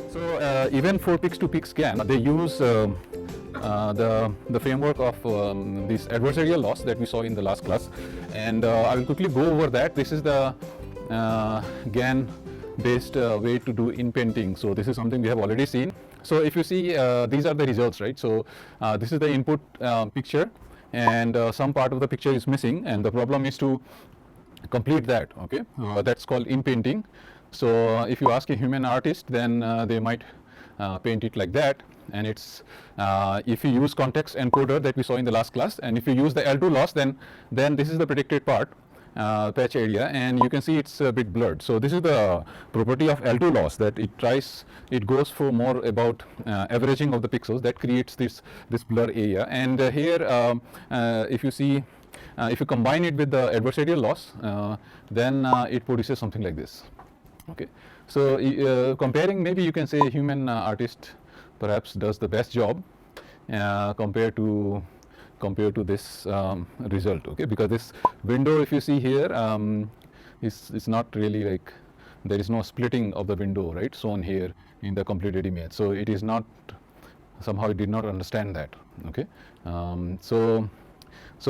So even for pix-to-pix GAN, they use the framework of this adversarial loss that we saw in the last class, and I will quickly go over that. This is the GAN-based way to do inpainting. So this is something we have already seen. So if you see, these are the results, right? So this is the input picture, and some part of the picture is missing, and the problem is to complete that. Okay, that's called inpainting. So if you ask a human artist, then they might paint it like that. And it's if you use context encoder that we saw in the last class, and if you use the L2 loss, then this is the predicted part, patch area, and you can see it's a bit blurred. So this is the property of L2 loss, that it goes for more about averaging of the pixels that creates this blur area. And here if you see, if you combine it with the adversarial loss, then it produces something like this. Okay, so comparing, maybe you can say a human artist perhaps does the best job compared to this result. Okay, because this window, if you see here, is not really like, there is no splitting of the window, right, shown here in the completed image. So it is not, somehow it did not understand that. Okay, so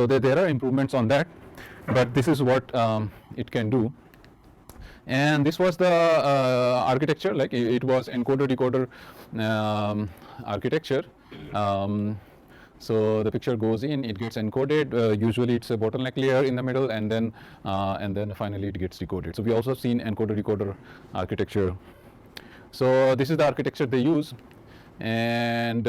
there are improvements on that, but this is what it can do. And this was the architecture, like it was encoder decoder architecture. So the picture goes in, it gets encoded. Usually it's a bottleneck layer in the middle, and then finally it gets decoded. So we also seen encoder decoder architecture. So this is the architecture they use. And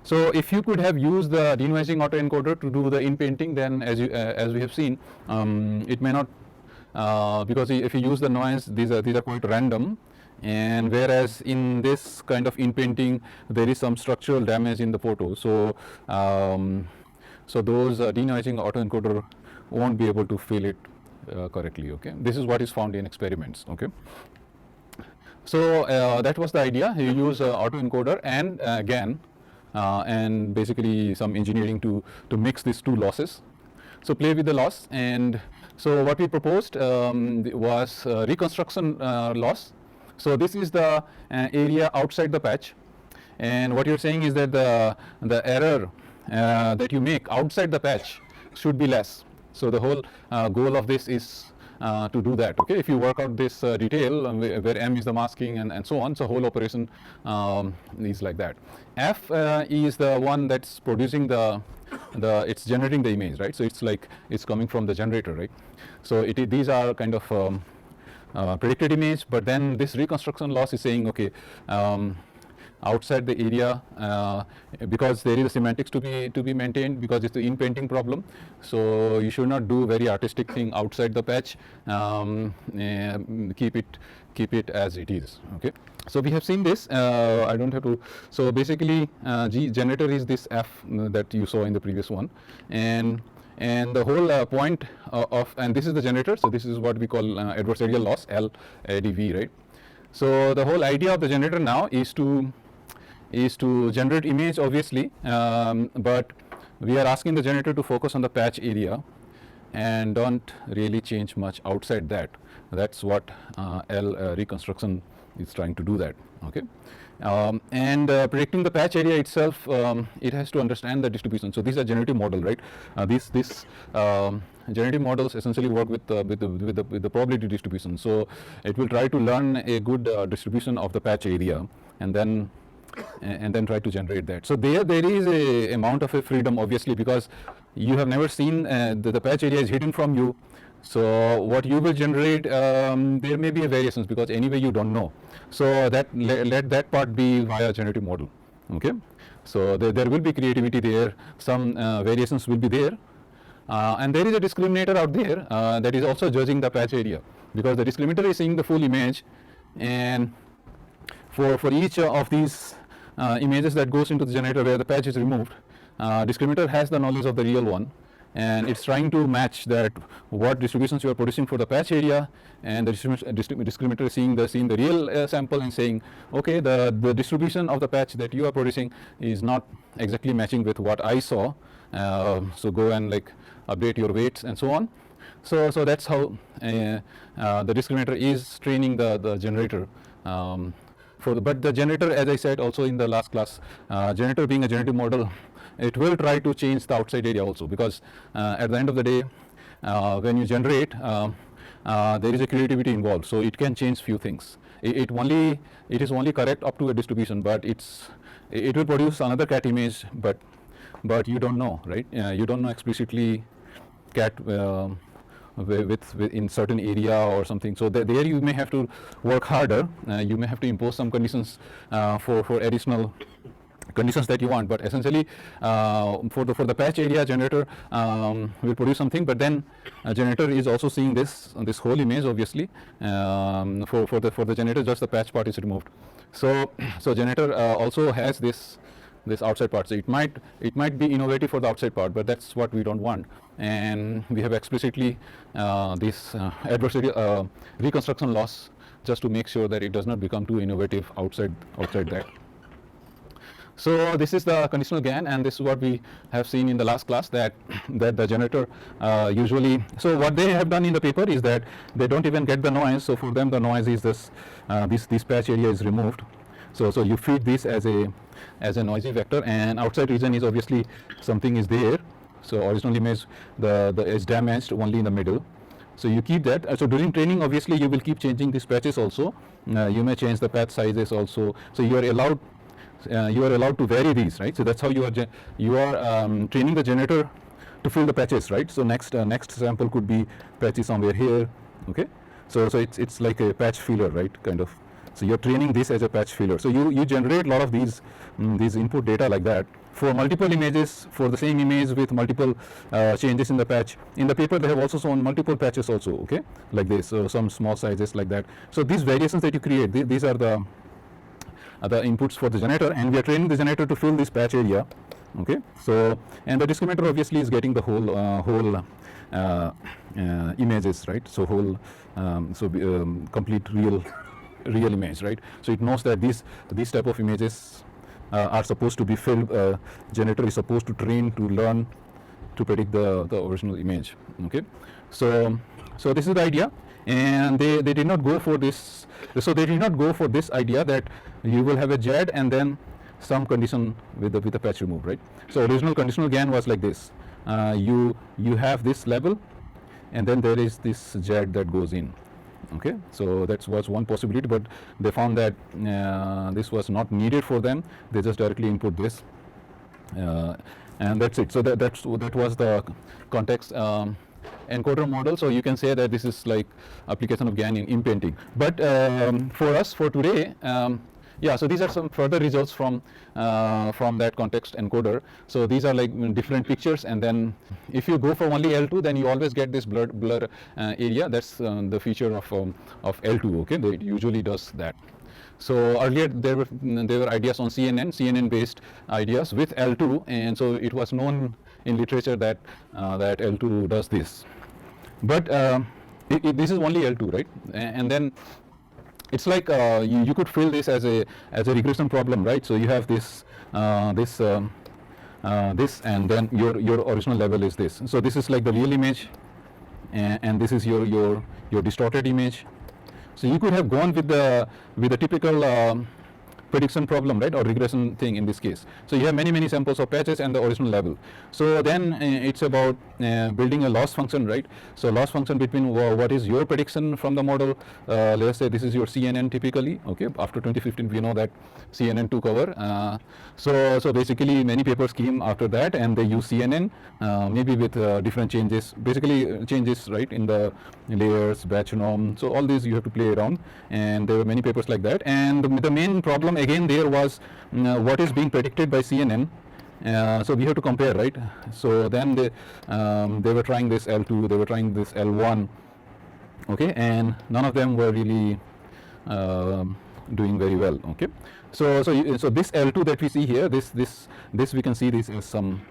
so if you could have used the denoising autoencoder to do the inpainting, then as we have seen, it may not, because if you use the noise, these are quite random. And whereas in this kind of inpainting, there is some structural damage in the photo. So so those denoising autoencoder won't be able to fill it correctly. Okay, this is what is found in experiments. Okay, so that was the idea. You use autoencoder and GAN, and basically some engineering to mix these two losses. So play with the loss, and so what we proposed was reconstruction loss. So this is the area outside the patch, and what you're saying is that the error that you make outside the patch should be less. So the whole goal of this is to do that. Okay, if you work out this detail where M is the masking and so on, so whole operation is like that. F is the one that's producing it's generating the image, right? So it's like it's coming from the generator, right? So these are kind of predicted image, but then this reconstruction loss is saying, okay, outside the area, because there is a semantics to be maintained, because it's the inpainting problem. So you should not do very artistic thing outside the patch. Keep it as it is. Okay. So we have seen this. I don't have to. So basically, generator is this F that you saw in the previous one, and the whole point and this is the generator. So this is what we call adversarial loss, LADV, right? So the whole idea of the generator now is to generate image, obviously, but we are asking the generator to focus on the patch area and don't really change much outside that. That's what reconstruction is trying to do that. Okay, and predicting the patch area itself, it has to understand the distribution. So these are generative model, right? These generative models essentially work with the probability distribution. So it will try to learn a good distribution of the patch area, and then try to generate that. So there is a amount of a freedom, obviously, because you have never seen the patch area is hidden from you. So what you will generate, there may be a variations, because anyway you don't know. So that let that part be via generative model. Okay, so there will be creativity there. Some variations will be there, and there is a discriminator out there that is also judging the patch area, because the discriminator is seeing the full image, and for each of these images that goes into the generator where the patch is removed, discriminator has the knowledge of the real one, and it's trying to match that what distributions you are producing for the patch area, and the discriminator is seeing the real sample and saying, okay, the distribution of the patch that you are producing is not exactly matching with what I saw, so go and like update your weights and so on. So that's how the discriminator is training the generator but the generator, as I said also in the last class, generator being a generative model, it will try to change the outside area also, because at the end of the day, when you generate, there is a creativity involved, so it can change few things. It is only correct up to a distribution, but it will produce another cat image, but you don't know, right? You don't know explicitly cat with in certain area or something. So there you may have to work harder. You may have to impose some conditions for additional conditions that you want, but essentially for the patch area, generator will produce something, but then generator is also seeing this whole image, obviously. For the generator, just the patch part is removed. So generator also has this outside part. So it might be innovative for the outside part, but that's what we don't want. And we have explicitly this adversarial reconstruction loss, just to make sure that it does not become too innovative outside that. So this is the conditional GAN, and this is what we have seen in the last class, that the generator usually, so what they have done in the paper is that they don't even get the noise. So for them the noise is this patch area is removed. So you feed this as a noisy vector, and outside region is obviously something is there. So original image the is damaged only in the middle. So you keep that. So during training, obviously you will keep changing these patches also. You may change the patch sizes also. So you are allowed to vary these, right? So that's how you are training the generator to fill the patches, right? So next sample could be patches somewhere here, okay? So it's like a patch filler, right? Kind of. So you're training this as a patch filler. So you generate a lot of these input data like that for multiple images, for the same image with multiple changes in the patch. In the paper, they have also shown multiple patches also, okay, like this. So some small sizes like that. So these variations that you create, these are the inputs for the generator, and we are training the generator to fill this patch area, okay? So, and the discriminator obviously is getting the whole images, right? So complete real image, right? So it knows that these type of images are supposed to be filled. Generator is supposed to train to learn to predict the original image, okay? So this is the idea, and they did not go for this. So they did not go for this idea that you will have a JAD and then some condition with the patch removed, right? So original conditional GAN was like this. You have this level, and then there is this JAD that goes in. Okay, so that was one possibility, but they found that this was not needed for them. They just directly input this, and that's it. So that was the context encoder model. So you can say that this is like application of GAN in imprinting. But for us, for today, yeah, so these are some further results from that context encoder. So these are like different pictures, and then if you go for only L2, then you always get this blur area. That's the feature of L2. Okay, it usually does that. So earlier there were ideas on CNN based ideas with L2, and so it was known in literature that L2 does this. But this is only L2, right? And then it's like you could fill this as a regression problem, right? So you have this and then your original level is this. So this is like the real image, and this is your distorted image. So you could have gone with the typical prediction problem, right, or regression thing in this case. So you have many samples of patches and the original level. So then it's about building a loss function, right? So loss function between what is your prediction from the model. Let's say this is your CNN typically. Okay, after 2015 we know that CNN took over. So basically many papers came after that, and they use CNN maybe with different changes, basically changes, right, in the layers, batch norm. So all these you have to play around, and there were many papers like that. And the main problem again there was what is being predicted by CNN. So we have to compare, right? So then they were trying this L2, they were trying this L1, okay, and none of them were really doing very well. Okay, so this L2 that we see here, this we can see this as some.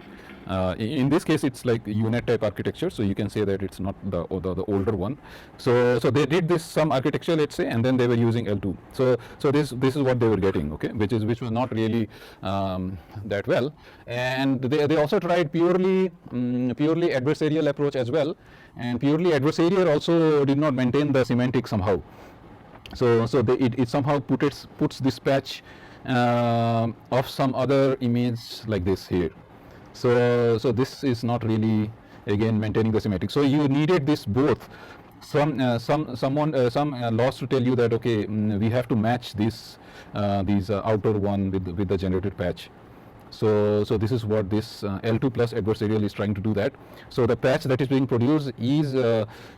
In this case, it's like UNet type architecture, so you can say that it's not the older one. So they did this some architecture, let's say, and then they were using L2. So this is what they were getting, okay, which was not really that well. And they also tried purely adversarial approach as well, and purely adversarial also did not maintain the semantic somehow. So it somehow puts this patch of some other image like this here. So this is not really again maintaining the symmetric. So you needed this both. Some loss to tell you that okay, we have to match this these outer one with the generated patch. So this is what this L2 plus adversarial is trying to do that. So the patch that is being produced is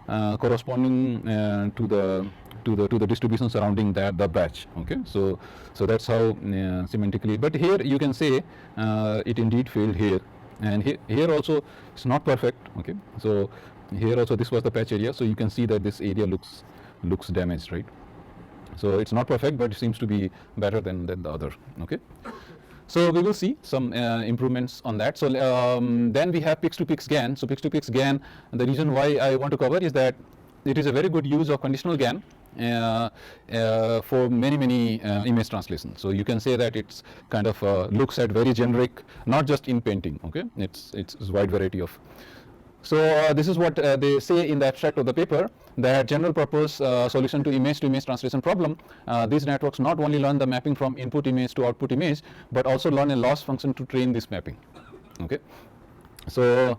corresponding to the distribution surrounding the patch. Okay, so that's how semantically. But here you can say it indeed failed here, and here also it's not perfect. Okay, so here also this was the patch area, so you can see that this area looks damaged, right? So it's not perfect, but it seems to be better than the other. Okay. So we will see some improvements on that. So then we have pix-to-pix GAN. So pix-to-pix GAN, the reason why I want to cover is that it is a very good use of conditional GAN for many image translations. So you can say that it's kind of looks at very generic, not just in painting. Okay, it's a wide variety of. So this is what they say in the abstract of the paper, that general purpose solution to image translation problem. These networks not only learn the mapping from input image to output image, but also learn a loss function to train this mapping. Okay. So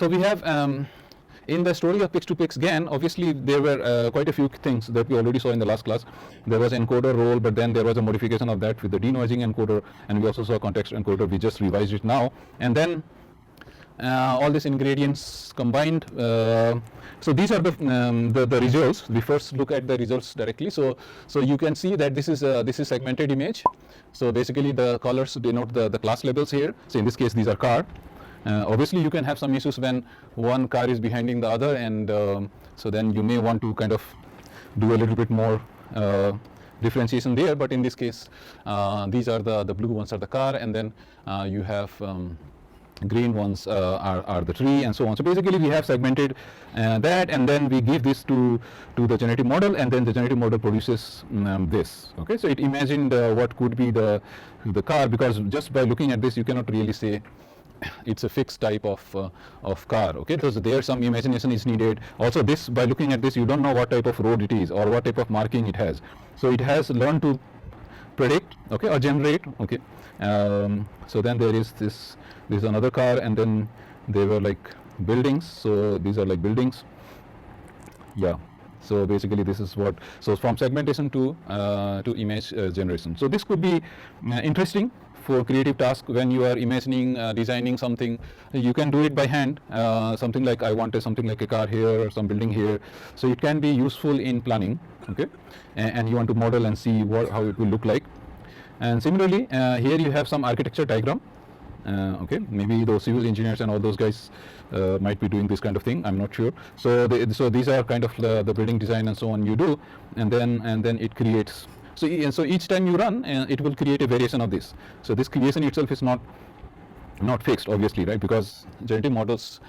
we have in the story of pix-to-pix GAN, obviously there were quite a few things that we already saw in the last class. There was encoder role, but then there was a modification of that with the denoising encoder, and we also saw context encoder. We just revised it now, and then all these ingredients combined. So these are the results. We first look at the results directly. So you can see that this is segmented image. So basically the colors denote the class labels here. So in this case these are car. Obviously you can have some issues when one car is behinding the other, and so then you may want to kind of do a little bit more differentiation there. But in this case these are the blue ones are the car, and then you have green ones are the tree, and so on. So basically we have segmented that, and then we give this to the generative model, and then the generative model produces this. Okay, so it imagined what could be the car, because just by looking at this you cannot really say it's a fixed type of car. Okay, so there some imagination is needed. Also this, by looking at this, you don't know what type of road it is or what type of marking it has. So it has learned to predict, okay, or generate. Okay, so then there is this another car, and then there were like buildings. So these are like buildings. Yeah. So basically this is what, so from segmentation to image generation. So this could be interesting for creative task when you are imagining designing something. You can do it by hand, something like I wanted something like a car here or some building here. So it can be useful in planning. Okay, and you want to model and see how it will look like. And similarly here you have some architecture diagram. Okay, maybe those civil engineers and all those guys might be doing this kind of thing. I'm not sure. So these are kind of the building design and so on you do, and then it creates. So each time you run, it will create a variation of this. So this creation itself is not fixed, obviously, right? Because generative models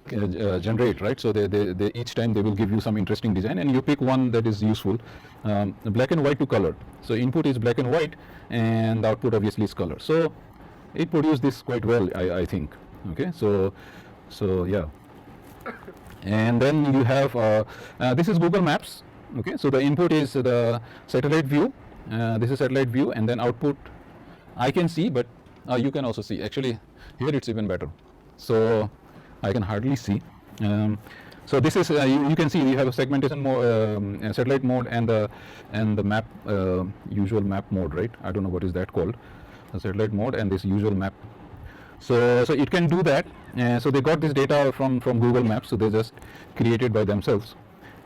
generate, right? So they each time they will give you some interesting design, and you pick one that is useful. Black and white to color. So input is black and white, and the output obviously is color. So it produced this quite well, I think. Okay, so yeah. And then you have this is Google Maps. Okay, so the input is the satellite view. This is satellite view, and then output I can see, but you can also see. Actually, here it's even better. So I can hardly see. So this is you can see we have a segmentation mode, satellite mode, and the map usual map mode, right? I don't know what is that called. The satellite mode and this usual map. So it can do that. So they got this data from Google Maps. So they just created by themselves.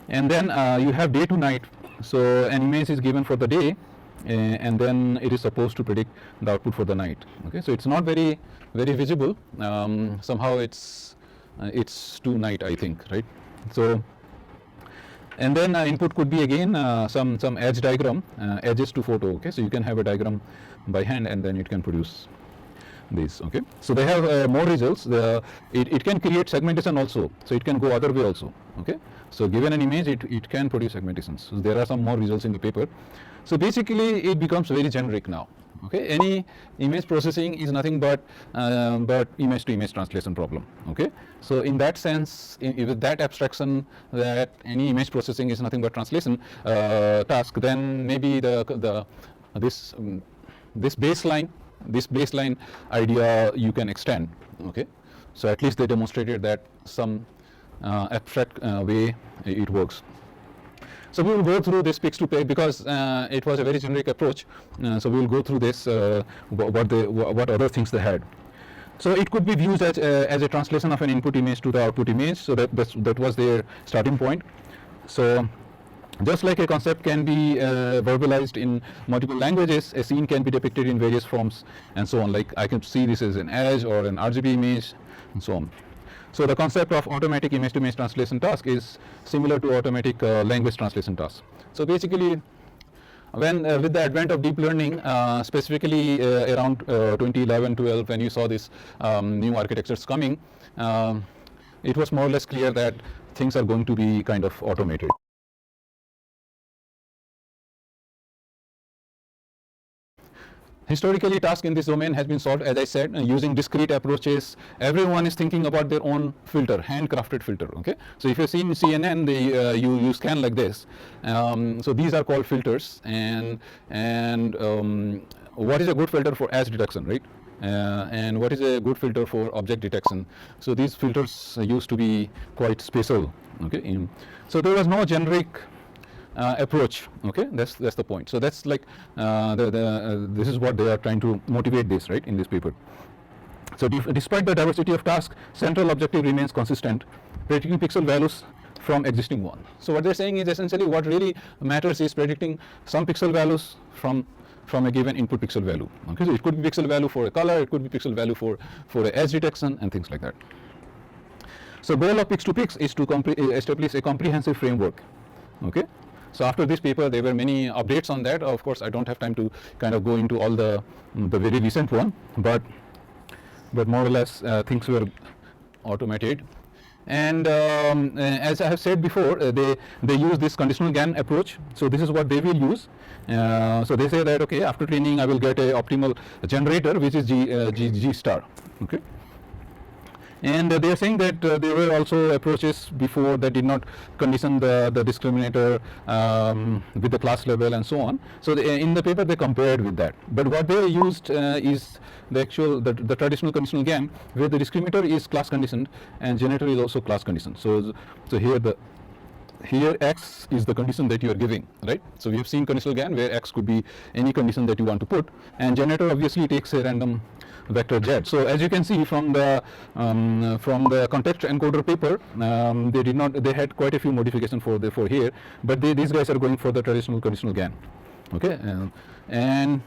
And then you have day to night. So an image is given for the day, and then it is supposed to predict the output for the night. Okay, so it's not very visible. Somehow it's to night, I think, right? So and then input could be again some edge diagram, edges to photo. Okay, so you can have a diagram by hand, and then it can produce this. Okay, so they have more results. It can create segmentation also, so it can go other way also. Okay, so given an image, it can produce segmentations. So there are some more results in the paper. So basically it becomes very generic now. Okay, any image processing is nothing but image to image translation problem. Okay, so in that sense, with that abstraction that any image processing is nothing but translation task, then maybe this baseline idea you can extend. Okay, so at least they demonstrated that some abstract way it works. So we will go through this pix to pay because it was a very generic approach. So we will go through this what other things they had. So it could be viewed as a translation of an input image to the output image. So that was their starting point. So just like a concept can be verbalized in multiple languages, a scene can be depicted in various forms and so on. Like I can see this as an edge or an RGB image and so on. So the concept of automatic image-to-image translation task is similar to automatic language translation task. So basically, when with the advent of deep learning, specifically around 2011-12, when you saw this new architectures coming, it was more or less clear that things are going to be kind of automated. Historically, task in this domain has been solved, as I said, using discrete approaches. Everyone is thinking about their own filter, handcrafted filter. Okay, so if you've seen CNN, you scan like this. So these are called filters, and what is a good filter for edge detection, right? And what is a good filter for object detection? So these filters used to be quite special. Okay, so there was no generic approach. Okay, that's the point. So that's like this is what they are trying to motivate this, right, in this paper. So despite the diversity of tasks, central objective remains consistent, predicting pixel values from existing one. So what they're saying is essentially what really matters is predicting some pixel values from a given input pixel value. Okay, so it could be pixel value for a color, it could be pixel value for a edge detection and things like that. So goal of pix to pix is to establish a comprehensive framework. Okay. So after this paper, there were many updates on that. Of course, I don't have time to kind of go into all the very recent one, but more or less things were automated. And as I have said before, they use this conditional GAN approach. So this is what they will use. So they say that okay, after training, I will get a optimal generator, which is G star. Okay. And they are saying that there were also approaches before that did not condition the discriminator with the class level and so on. So in the paper they compared with that. But what they used is the traditional conditional GAN, where the discriminator is class conditioned and generator is also class conditioned. So here X is the condition that you are giving, right? So we have seen conditional GAN where X could be any condition that you want to put, and generator obviously takes a random vector Z. So as you can see from the context encoder paper, they had quite a few modifications for here, but these guys are going for the traditional conditional GAN. Okay, and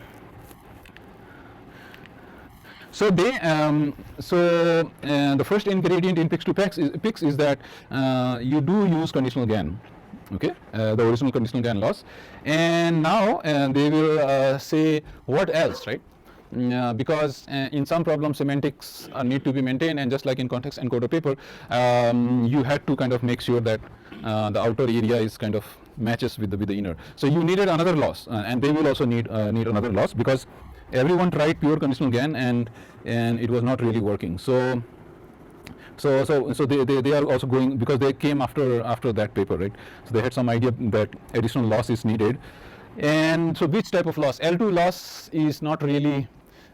so the first ingredient in pix to pix is that you do use conditional GAN. Okay, the original conditional GAN loss, and now they will say what else, right? Because in some problems semantics need to be maintained, and just like in context encoder paper, you had to kind of make sure that the outer area is kind of matches with the inner. So you needed another loss, and they will also need another loss, because everyone tried pure conditional GAN and it was not really working. So they are also going, because they came after that paper, right? So they had some idea that additional loss is needed, and so which type of loss? L2 loss is not really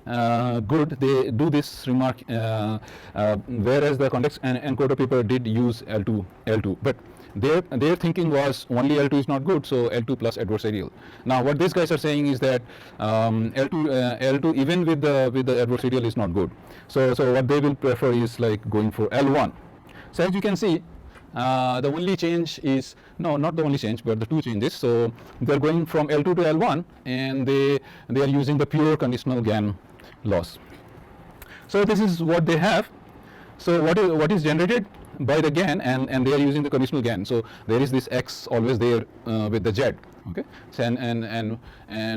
good. They do this remark, whereas the context encoder paper did use L2, but their thinking was only L2 is not good, so L2 plus adversarial. Now what these guys are saying is that L2 even with the adversarial is not good. So what they will prefer is like going for L1. So as you can see, the only change is, no, not the only change, but the two changes. So they're going from L2 to L1, and they are using the pure conditional GAN loss. So this is what they have. So what is generated by the GAN, and they are using the conditional GAN. So there is this X always there with the Z. Okay. So and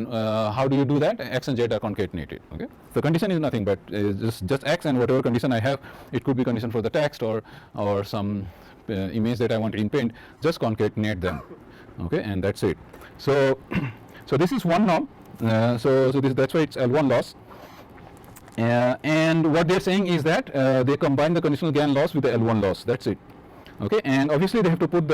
how do you do that? X and Z are concatenated. Okay. The condition is nothing but just X, and whatever condition I have, it could be condition for the text or some image that I want in paint, just concatenate them. Okay, and that's it. So this is one norm. That's why it's L1 loss. And what they're saying is that they combine the conditional GAN loss with the L1 loss. That's it. Okay, and obviously they have to put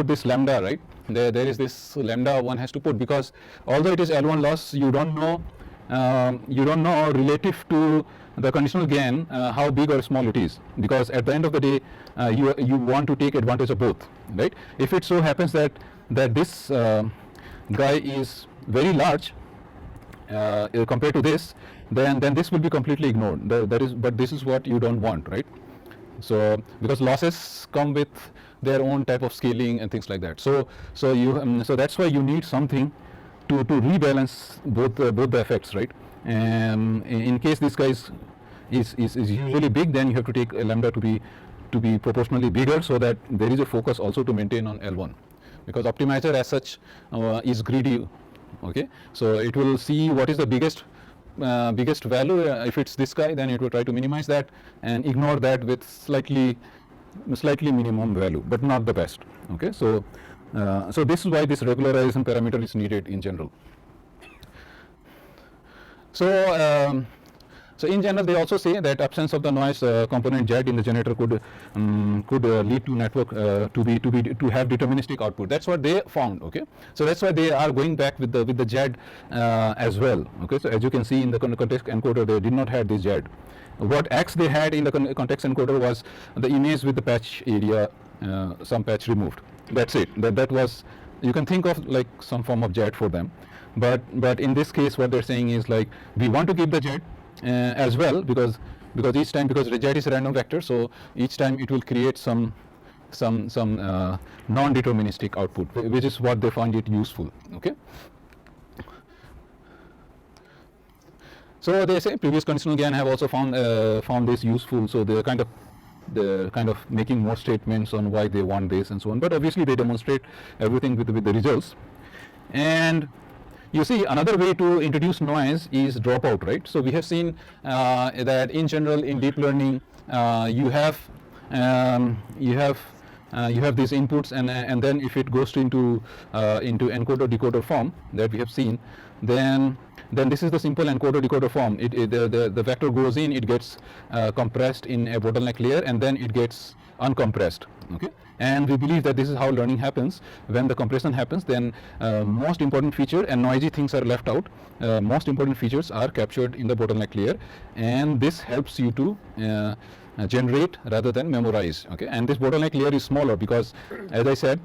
this lambda, right? There is this lambda one has to put, because although it is L1 loss, you don't know relative to the conditional GAN how big or small it is, because at the end of the day you want to take advantage of both, right? If it so happens that this guy is very large compared to this, then this will be completely ignored. But this is what you don't want, right? So because losses come with their own type of scaling and things like that. So that's why you need something to rebalance both the effects, right? And in case this guy is usually big, then you have to take lambda to be proportionally bigger, so that there is a focus also to maintain on L1, because optimizer as such is greedy. Okay, so it will see what is the biggest value. If it's this guy, then it will try to minimize that and ignore that with slightly minimum value, but not the best. Okay, so this is why this regularization parameter is needed in general. So in general, they also say that absence of the noise component Z in the generator could lead to network to have deterministic output. That's what they found. Okay, so that's why they are going back with the Z as well. Okay, so as you can see in the context encoder, they did not have this Z. What X they had in the context encoder was the image with the patch area, some patch removed. That's it. That was, you can think of like some form of Z for them. But in this case, what they're saying is like, we want to keep the Z as well, because each time, because Z is a random vector, so each time it will create some non-deterministic output, which is what they find it useful. Okay. So they say previous conditional GAN have also found this useful. So they're kind of making more statements on why they want this and so on. But obviously they demonstrate everything with the results. And you see, another way to introduce noise is dropout, right? So we have seen that in general in deep learning you have these inputs, and then if it goes into encoder decoder form that we have seen, then this is the simple encoder decoder form. The vector goes in, it gets compressed in a bottleneck layer, and then it gets uncompressed. Okay, and we believe that this is how learning happens. When the compression happens, then most important feature and noisy things are left out. Most important features are captured in the bottleneck layer, and this helps you to generate rather than memorize. Okay, and this bottleneck layer is smaller because, as I said,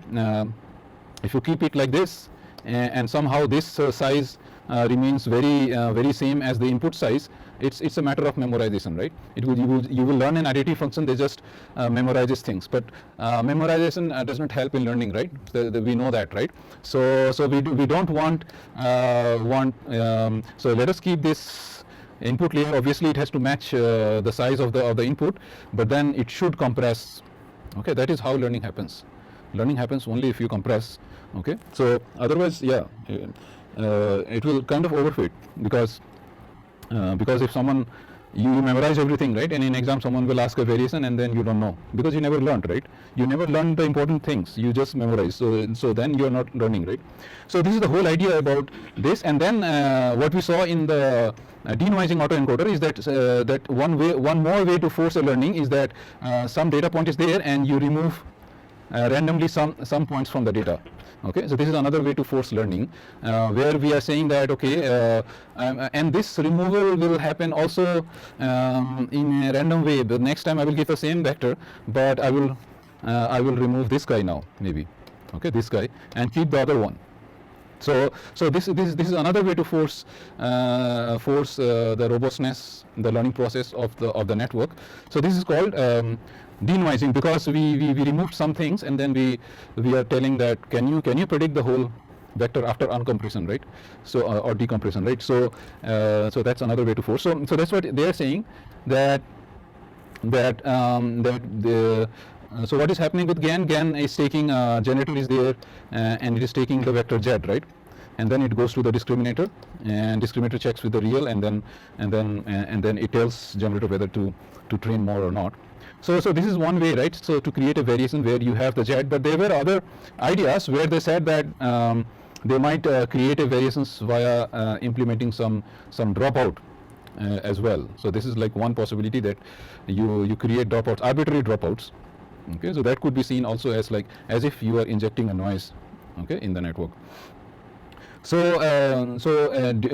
if you keep it like this and somehow this size remains very same as the input size, it's a matter of memorization, right? You will learn an additive function that just memorizes things, but memorization does not help in learning, right? We know that, right? So we don't want so let us keep this input layer. Obviously it has to match the size of the input, but then it should compress. Okay, that is how learning happens. Learning happens only if you compress. Okay, so otherwise, yeah, it will kind of overfit, because if someone, you memorize everything, right, and in exam someone will ask a variation and then you don't know, because you never learned, right? You never learned the important things, you just memorize, so then you're not learning, right? So this is the whole idea about this. And then what we saw in the denoising autoencoder is that one more way to force a learning is that some data point is there and you remove randomly some points from the data. Okay, so this is another way to force learning, where we are saying that, okay, and this removal will happen also in a random way. The next time I will give the same vector, but I will remove this guy now, maybe, okay, this guy, and keep the other one. So this is another way to force the robustness, the learning process of the network. So this is called denoising, because we removed some things and then we are telling that can you predict the whole vector after uncompression, right? So or decompression, right? So that's another way to force. So that's what they are saying, that so what is happening with GAN? GAN is taking generator is there, and it is taking the vector Z, right? And then it goes to the discriminator, and discriminator checks with the real, and then it tells generator whether to train more or not. So this is one way, right? So to create a variation where you have the Z, but there were other ideas where they said that they might create a variations via implementing some dropout as well. So this is like one possibility, that you create dropouts, arbitrary dropouts. Okay, so that could be seen also as like as if you are injecting a noise, okay, in the network. So,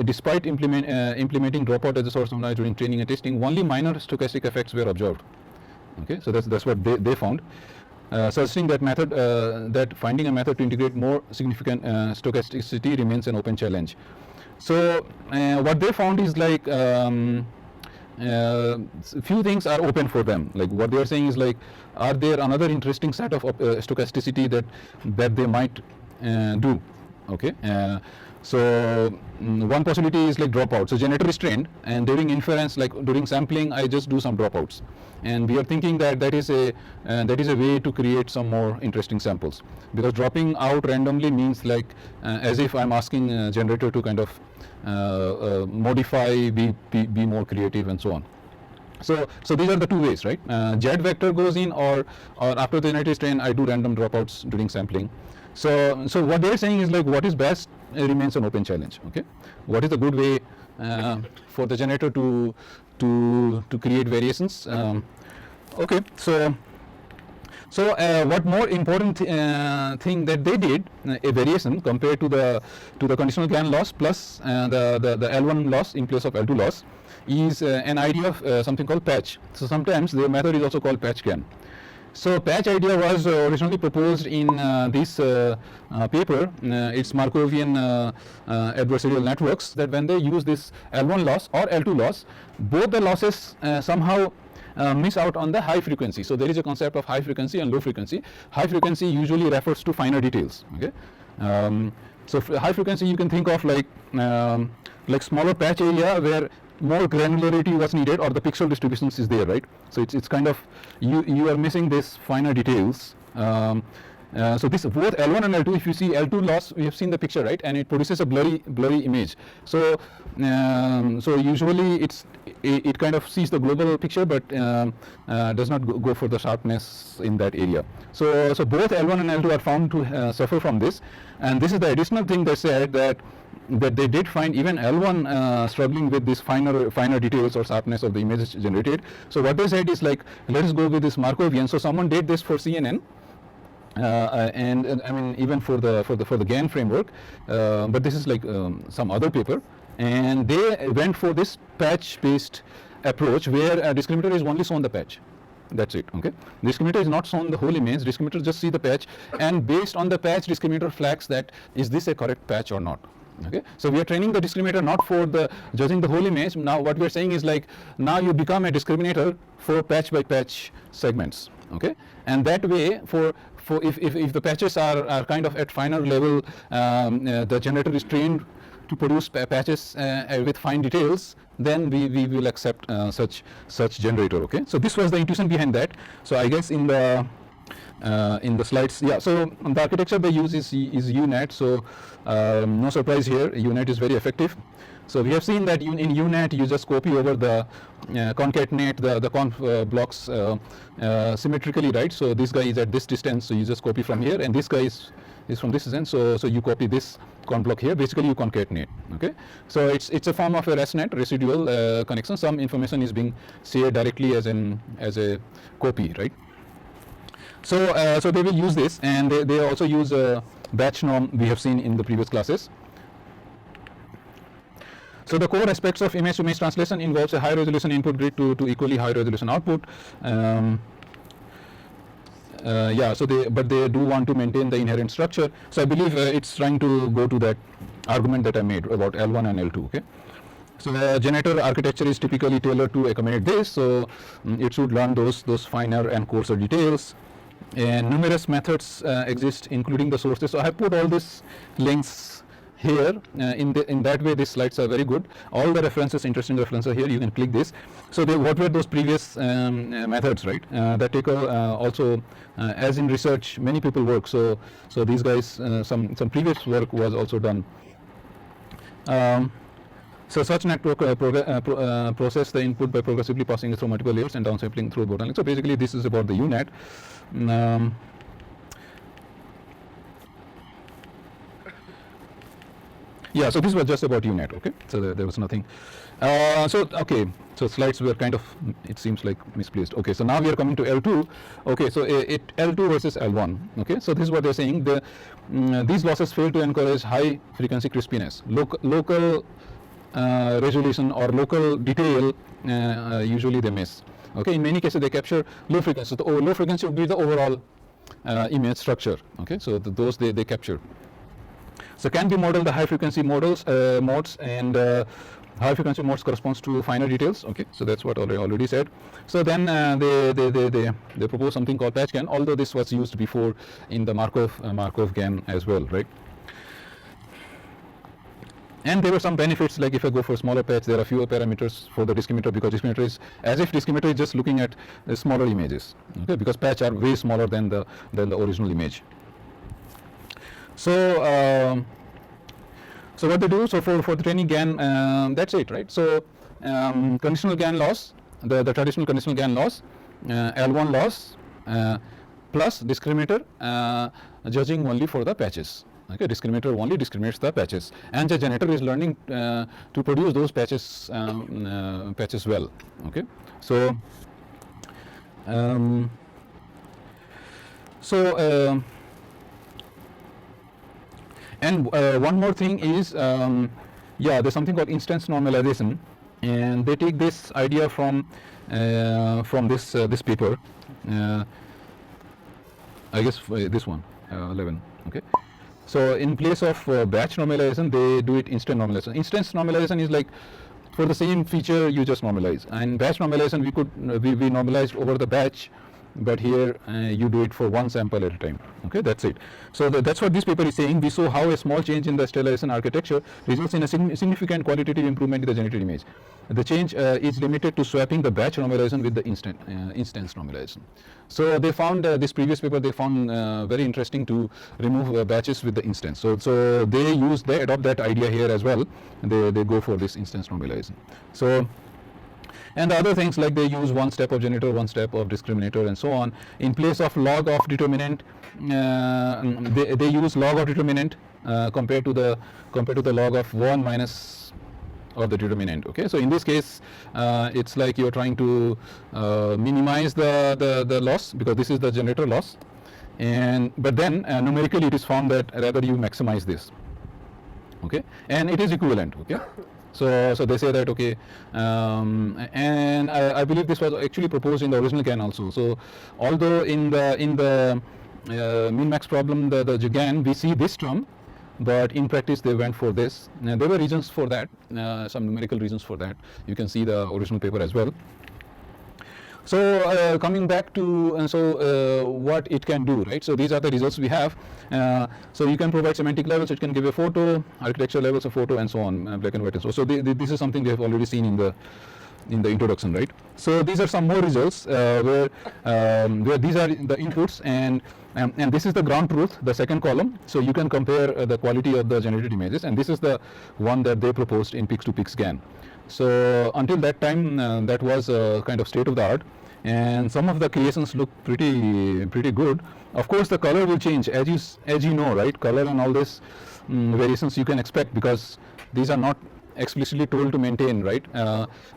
despite implementing dropout as a source of noise during training and testing, only minor stochastic effects were observed. Okay, so that's what they found, suggesting that that finding a method to integrate more significant stochasticity remains an open challenge. So what they found is like few things are open for them. Like what they are saying is like, are there another interesting set of stochasticity that they might do? Okay, so one possibility is like dropout. So generator is trained, and during inference, like during sampling, I just do some dropouts, and we are thinking that that is a way to create some more interesting samples, because dropping out randomly means like as if I'm asking generator to kind of modify, be more creative, and so on. So these are the two ways, right? Z vector goes in, or after the generator is trained, I do random dropouts during sampling. So what they're saying is like, what is best remains an open challenge. Okay, what is the good way for the generator to create variations? Okay, so what more important thing that they did, a variation compared to the conditional GAN loss plus the L1 loss in place of L2 loss, is an idea of something called patch. So sometimes the method is also called patch GAN. So patch idea was originally proposed in this paper. It's Markovian adversarial networks, that when they use this L1 loss or L2 loss, both the losses somehow miss out on the high frequency. So there is a concept of high frequency and low frequency. High frequency usually refers to finer details. Okay, so high frequency you can think of like smaller patch area where more granularity was needed, or the pixel distributions is there, right? So it's kind of you are missing this finer details. So this both L1 and L2, if you see L2 loss, we have seen the picture, right, and it produces a blurry image. So so usually it kind of sees the global picture, but does not go for the sharpness in that area. So both L1 and L2 are found to suffer from this, and this is the additional thing they said, that they did find even L1 struggling with this finer details or sharpness of the images generated. So what they said is like, let us go with this Markovian. So someone did this for CNN. And I mean even for the GAN framework, but this is like some other paper, and they went for this patch-based approach where a discriminator is only shown the patch. That's it. Okay, discriminator is not shown the whole image. Discriminator just see the patch, and based on the patch, discriminator flags that is this a correct patch or not. Okay, so we are training the discriminator not for the judging the whole image. Now what we are saying is like, now you become a discriminator for patch by patch segments. Okay, and that way for if the patches are kind of at finer level, the generator is trained to produce patches with fine details, then we will accept such generator. Okay, so this was the intuition behind that. So I guess in the slides, yeah, so the architecture they use is UNet. So no surprise here, UNet is very effective. So we have seen that in UNet you just copy over the concatenate the conf blocks symmetrically, right? So this guy is at this distance, so you just copy from here, and this guy is from this distance, so you copy this conf block here. Basically you concatenate. Okay, so it's a form of a ResNet, residual connection. Some information is being shared directly as a copy, right? So they will use this, and they also use batch norm we have seen in the previous classes. So the core aspects of image-to-image translation involves a high resolution input grid to equally high resolution output. Yeah, so they do want to maintain the inherent structure. So I believe it's trying to go to that argument that I made about L1 and L2. Okay. So the generator architecture is typically tailored to accommodate this. So it should learn those finer and coarser details. And numerous methods exist, including the sources. So I have put all these links here. In that way, these slides are very good. All the references, interesting references here. You can click this. So what were those previous methods, right? That take also, as in research, many people work. So these guys, some previous work was also done. So such network process the input by progressively passing through multiple layers and downsampling through bottleneck. So basically, this is about the UNet. Yeah, so this was just about UNet, okay? So there was nothing. Okay, so slides were kind of, it seems like misplaced. Okay, so now we are coming to L2. Okay, so L2 versus L1. Okay, so this is what they're saying. These losses fail to encourage high frequency crispiness. Local resolution or local detail usually they miss. Okay, in many cases they capture low frequency. So the low frequency would be the overall image structure. Okay, so those they capture. So can be modeled the high frequency modes, and high frequency modes corresponds to finer details. Okay, so that's what I already said. So then they propose something called patch GAN, although this was used before in the Markov GAN as well, right? And there were some benefits, like if I go for smaller patch, there are fewer parameters for the discriminator, because discriminator is as if discriminator is just looking at smaller images. Okay, because patch are way smaller than the original image. So so what they do, so for the training GAN, that's it, right? So conditional GAN loss, the traditional conditional GAN loss, L1 loss plus discriminator judging only for the patches. Okay, discriminator only discriminates the patches, and the generator is learning to produce those patches patches well. Okay, so and one more thing is, yeah, there's something called instance normalization, and they take this idea from this paper, I guess this one, 11. Okay, so in place of batch normalization, they do it instant normalization. Instance normalization is like for the same feature you just normalize, and batch normalization we normalized over the batch. But here you do it for one sample at a time. Okay, that's it. So that's what this paper is saying. We saw how a small change in the sterilization architecture results in a significant qualitative improvement in the generated image. The change is limited to swapping the batch normalization with the instance normalization. So they found this previous paper, they found very interesting to remove batches with the instance. So they adopt that idea here as well. They go for this instance normalization. So. And the other things, like they use one step of generator, one step of discriminator, and so on. In place of log of determinant, they use log of determinant compared to the log of 1 minus of the determinant. Okay, so in this case, it's like you're trying to minimize the loss, because this is the generator loss, but then numerically it is found that rather you maximize this. Okay, and it is equivalent. Okay. So they say that, okay, and I believe this was actually proposed in the original GAN also. So although in the min-max problem, the GAN, we see this term, but in practice they went for this. Now, there were reasons for that, some numerical reasons for that. You can see the original paper as well. So coming back to what it can do, right? So these are the results we have. So you can provide semantic levels. It can give a photo, architecture levels of photo, and so on, black and white. And so this is something they have already seen in the introduction, right? So these are some more results where these are the inputs, and this is the ground truth, the second column. So you can compare the quality of the generated images, and this is the one that they proposed in Pix-to-Pix GAN. So until that time, that was kind of state of the art. And some of the creations look pretty good. Of course, the color will change as you know, right? Color and all this variations you can expect, because these are not explicitly told to maintain, right?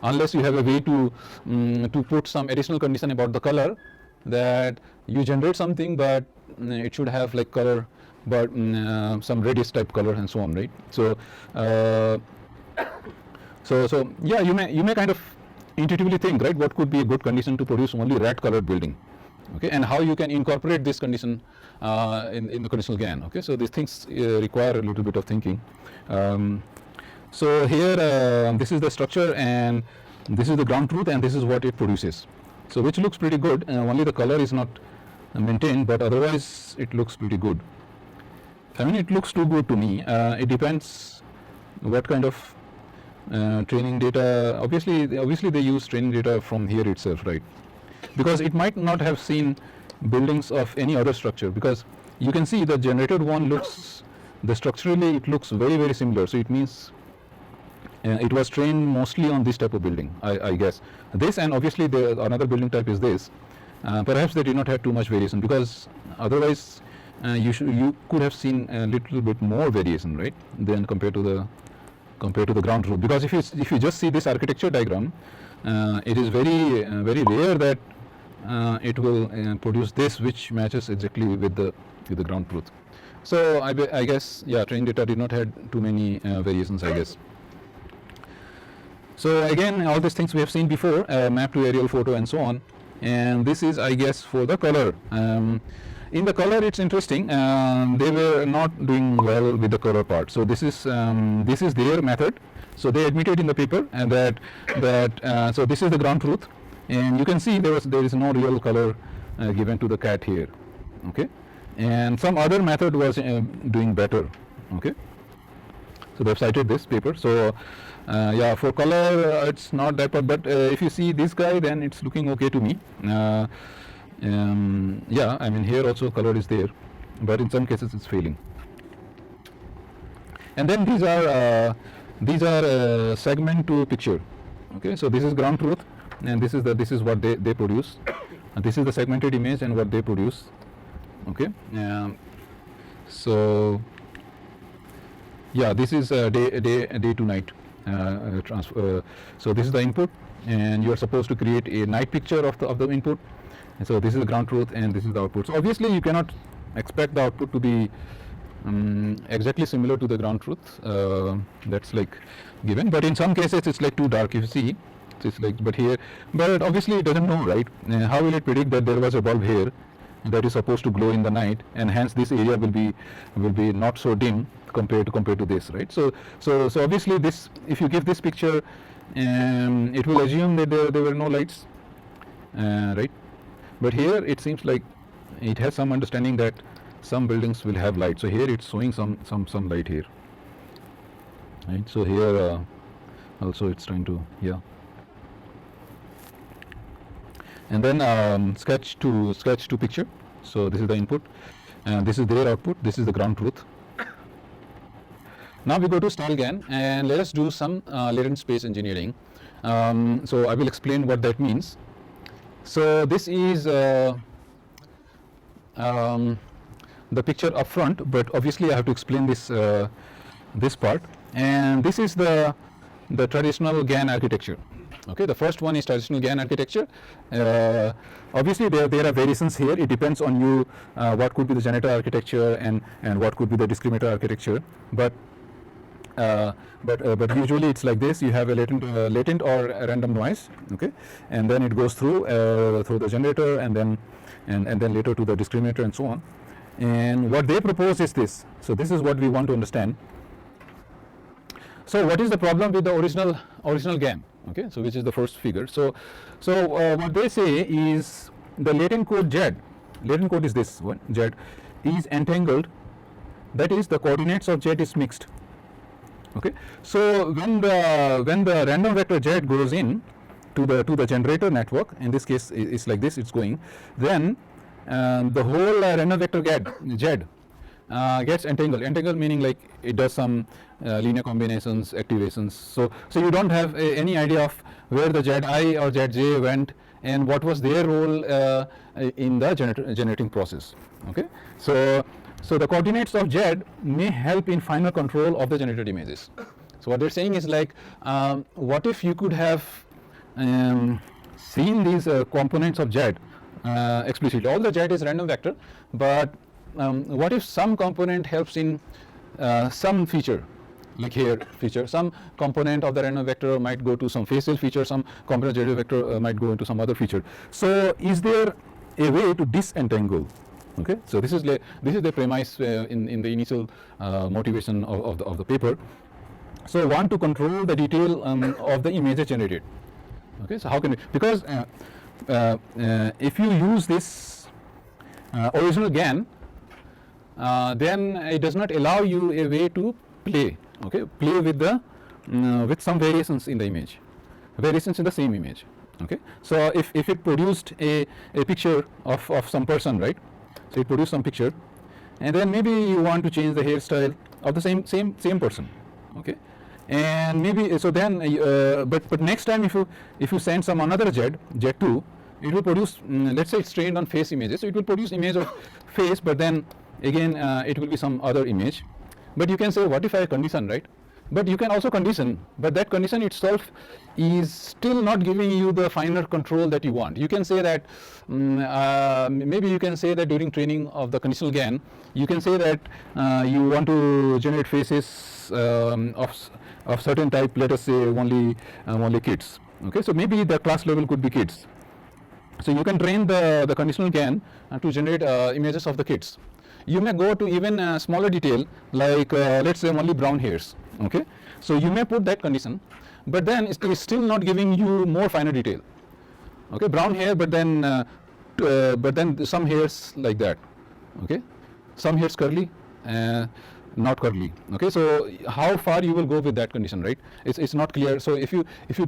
Unless you have a way to put some additional condition about the color, that you generate something, but it should have like color, but some radius type color and so on, right? So yeah, you may kind of intuitively think, right, what could be a good condition to produce only red colored building, okay, and how you can incorporate this condition in the conditional GAN. Okay, so these things require a little bit of thinking. So here this is the structure, and this is the ground truth, and this is what it produces. So which looks pretty good. Only the color is not maintained, but otherwise it looks pretty good. I mean, it looks too good to me. It depends what kind of training data. Obviously they use training data from here itself, right? Because it might not have seen buildings of any other structure, because you can see the generated one looks, structurally it looks very, very similar. So it means it was trained mostly on this type of building, I guess. This, and obviously another building type is this. Perhaps they did not have too much variation, because otherwise you could have seen a little bit more variation, right, than compared to the ground truth. Because if you just see this architecture diagram, it is very rare that it will produce this which matches exactly with the ground truth. So I guess, yeah, training data did not have too many variations, I guess. So again, all these things we have seen before, map to aerial photo and so on. And this is, I guess, for the color. In the color, it's interesting. They were not doing well with the color part. So this is their method. So they admitted in the paper and so this is the ground truth, and you can see there is no real color given to the cat here. Okay, and some other method was doing better. Okay, so they've cited this paper. So yeah, for color it's not that bad, but if you see this guy, then it's looking okay to me. Yeah, I mean here also color is there, but in some cases it's failing. And then these are segment to picture. Okay, so this is ground truth, and this is what they produce. And this is the segmented image and what they produce. Okay, so yeah, this is day to night transfer. So this is the input, and you are supposed to create a night picture of the input. And so this is the ground truth, and this is the output. So obviously you cannot expect the output to be exactly similar to the ground truth. That's like given, but in some cases it's like too dark. If you see, it's like, but obviously it doesn't know, right? How will it predict that there was a bulb here that is supposed to glow in the night, and hence this area will be not so dim compared to this, right? So obviously this, if you give this picture, it will assume that there were no lights, right? But here it seems like it has some understanding that some buildings will have light. So here it's showing some light here, right? So here also it's trying to, yeah. And then sketch to picture. So this is the input, and this is their output. This is the ground truth. Now we go to StyleGAN, and let us do some latent space engineering. So I will explain what that means. So this is the picture up front, but obviously I have to explain this part. And this is the traditional GAN architecture. Okay, the first one is traditional GAN architecture. Obviously there are variations here. It depends on you what could be the generator architecture and what could be the discriminator architecture. But usually it's like this. You have a latent or a random noise, okay, and then it goes through the generator, and then later to the discriminator and so on. And what they propose is this. So this is what we want to understand. So what is the problem with the original GAN? Okay, so which is the first figure. So what they say is the latent code Z. Latent code is this one, Z, is entangled. That is, the coordinates of Z is mixed. Okay, so when the random vector Z goes in to the generator network, in this case it's like this, it's going, then the whole random vector Z gets entangled. Entangled meaning like it does some linear combinations, activations. So you don't have any idea of where the Zi or Zj went and what was their role in the generating process. Okay, so the coordinates of Z may help in final control of the generated images. So what they're saying is like, what if you could have seen these components of Z explicitly? All the Z is random vector, but what if some component helps in some feature, like here feature, some component of the random vector might go to some facial feature, some component of the vector might go into some other feature. So is there a way to disentangle? Okay, so this is the premise in the initial motivation of the paper. So want to control the detail of the images generated. Okay, so how can we, because if you use this original GAN, then it does not allow you a way to play. Okay, play with the with some variations in the image, variations in the same image. Okay, so if it produced a picture of some person, right? So it produced some picture, and then maybe you want to change the hairstyle of the same person. Okay, and maybe so then but next time if you send some another Z2, it will produce, let's say it's trained on face images, so it will produce image of face, but then again it will be some other image. But you can say, what if I condition, right? But you can also condition, but that condition itself is still not giving you the finer control that you want. You can say that maybe you can say that during training of the conditional GAN, you can say that you want to generate faces of certain type, let us say only kids. Okay, so maybe the class level could be kids. So you can train the conditional GAN to generate images of the kids. You may go to even smaller detail, like let's say only brown hairs. Okay, so you may put that condition, but then it is still not giving you more finer detail. Okay, brown hair, but then some hairs like that. Okay, some hairs curly, not curly. Okay, so how far you will go with that condition, right? It's not clear. So if you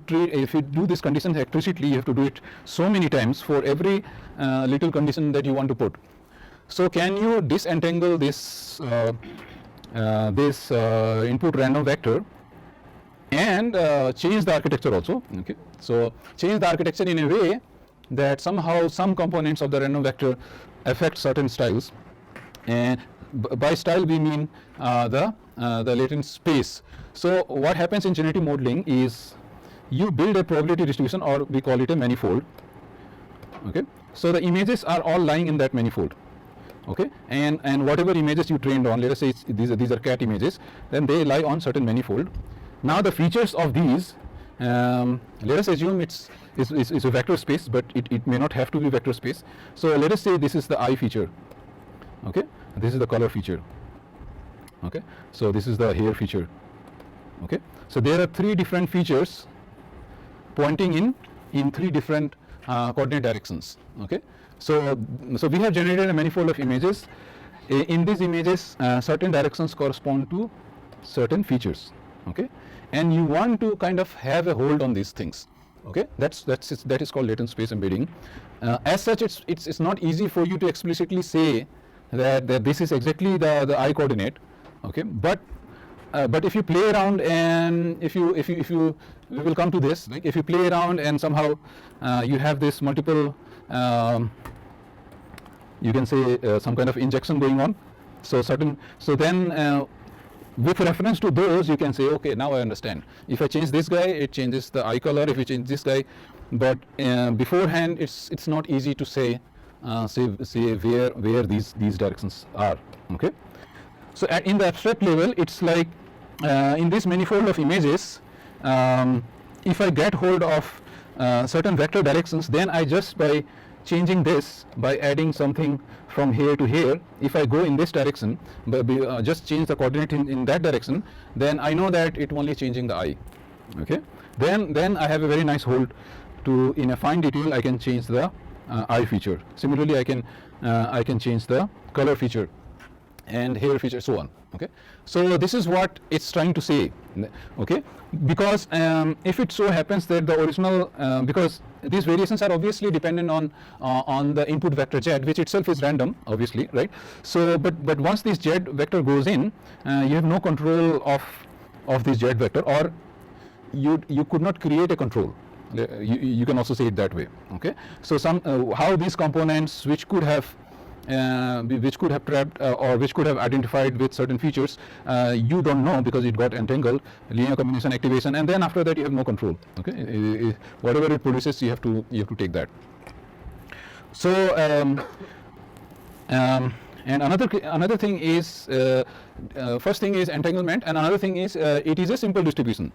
do this condition explicitly, you have to do it so many times for every little condition that you want to put. So can you disentangle this input random vector and change the architecture also? Okay, so change the architecture in a way that somehow some components of the random vector affect certain styles, and by style we mean the latent space. So what happens in generative modeling is you build a probability distribution, or we call it a manifold. Okay, so the images are all lying in that manifold. Okay, and whatever images you trained on, let us say these are cat images, then they lie on certain manifold. Now the features of these, let us assume it's a vector space, but it may not have to be vector space. So let us say this is the eye feature. Okay, this is the color feature. Okay, so this is the hair feature. Okay, so there are three different features pointing in three different coordinate directions. Okay, so we have generated a manifold of images. In these images, certain directions correspond to certain features. Okay, and you want to kind of have a hold on these things. Okay, that is called latent space embedding. As such, it's not easy for you to explicitly say that this is exactly the eye coordinate. Okay, but if you play around, and if you we will come to this, like if you play around and somehow you have this multiple you can say some kind of injection going on, so then with reference to those you can say, okay, now I understand. If I change this guy, it changes the eye color. If you change this guy, but beforehand it's not easy to say where these directions are. Okay, so in the abstract level, it's like in this manifold of images, if I get hold of certain vector directions, then I just by changing this, by adding something from here to here, if I go in this direction, but just change the coordinate in that direction, then I know that it only changing the eye. Okay, then I have a very nice hold to, in a fine detail, I can change the eye feature. Similarly, I can change the color feature and hair feature, so on. Okay, so this is what it's trying to say. Okay, because if it so happens that the original, because these variations are obviously dependent on the input vector z, which itself is random, obviously, right? So but once this z vector goes in, you have no control of this z vector, or you could not create a control. You can also say it that way. Okay, so how these components which could have trapped or which could have identified with certain features, you don't know, because it got entangled, linear combination activation, and then after that you have no control. Okay, whatever it produces, you have to take that. So and another thing is, first thing is entanglement, and another thing is it is a simple distribution,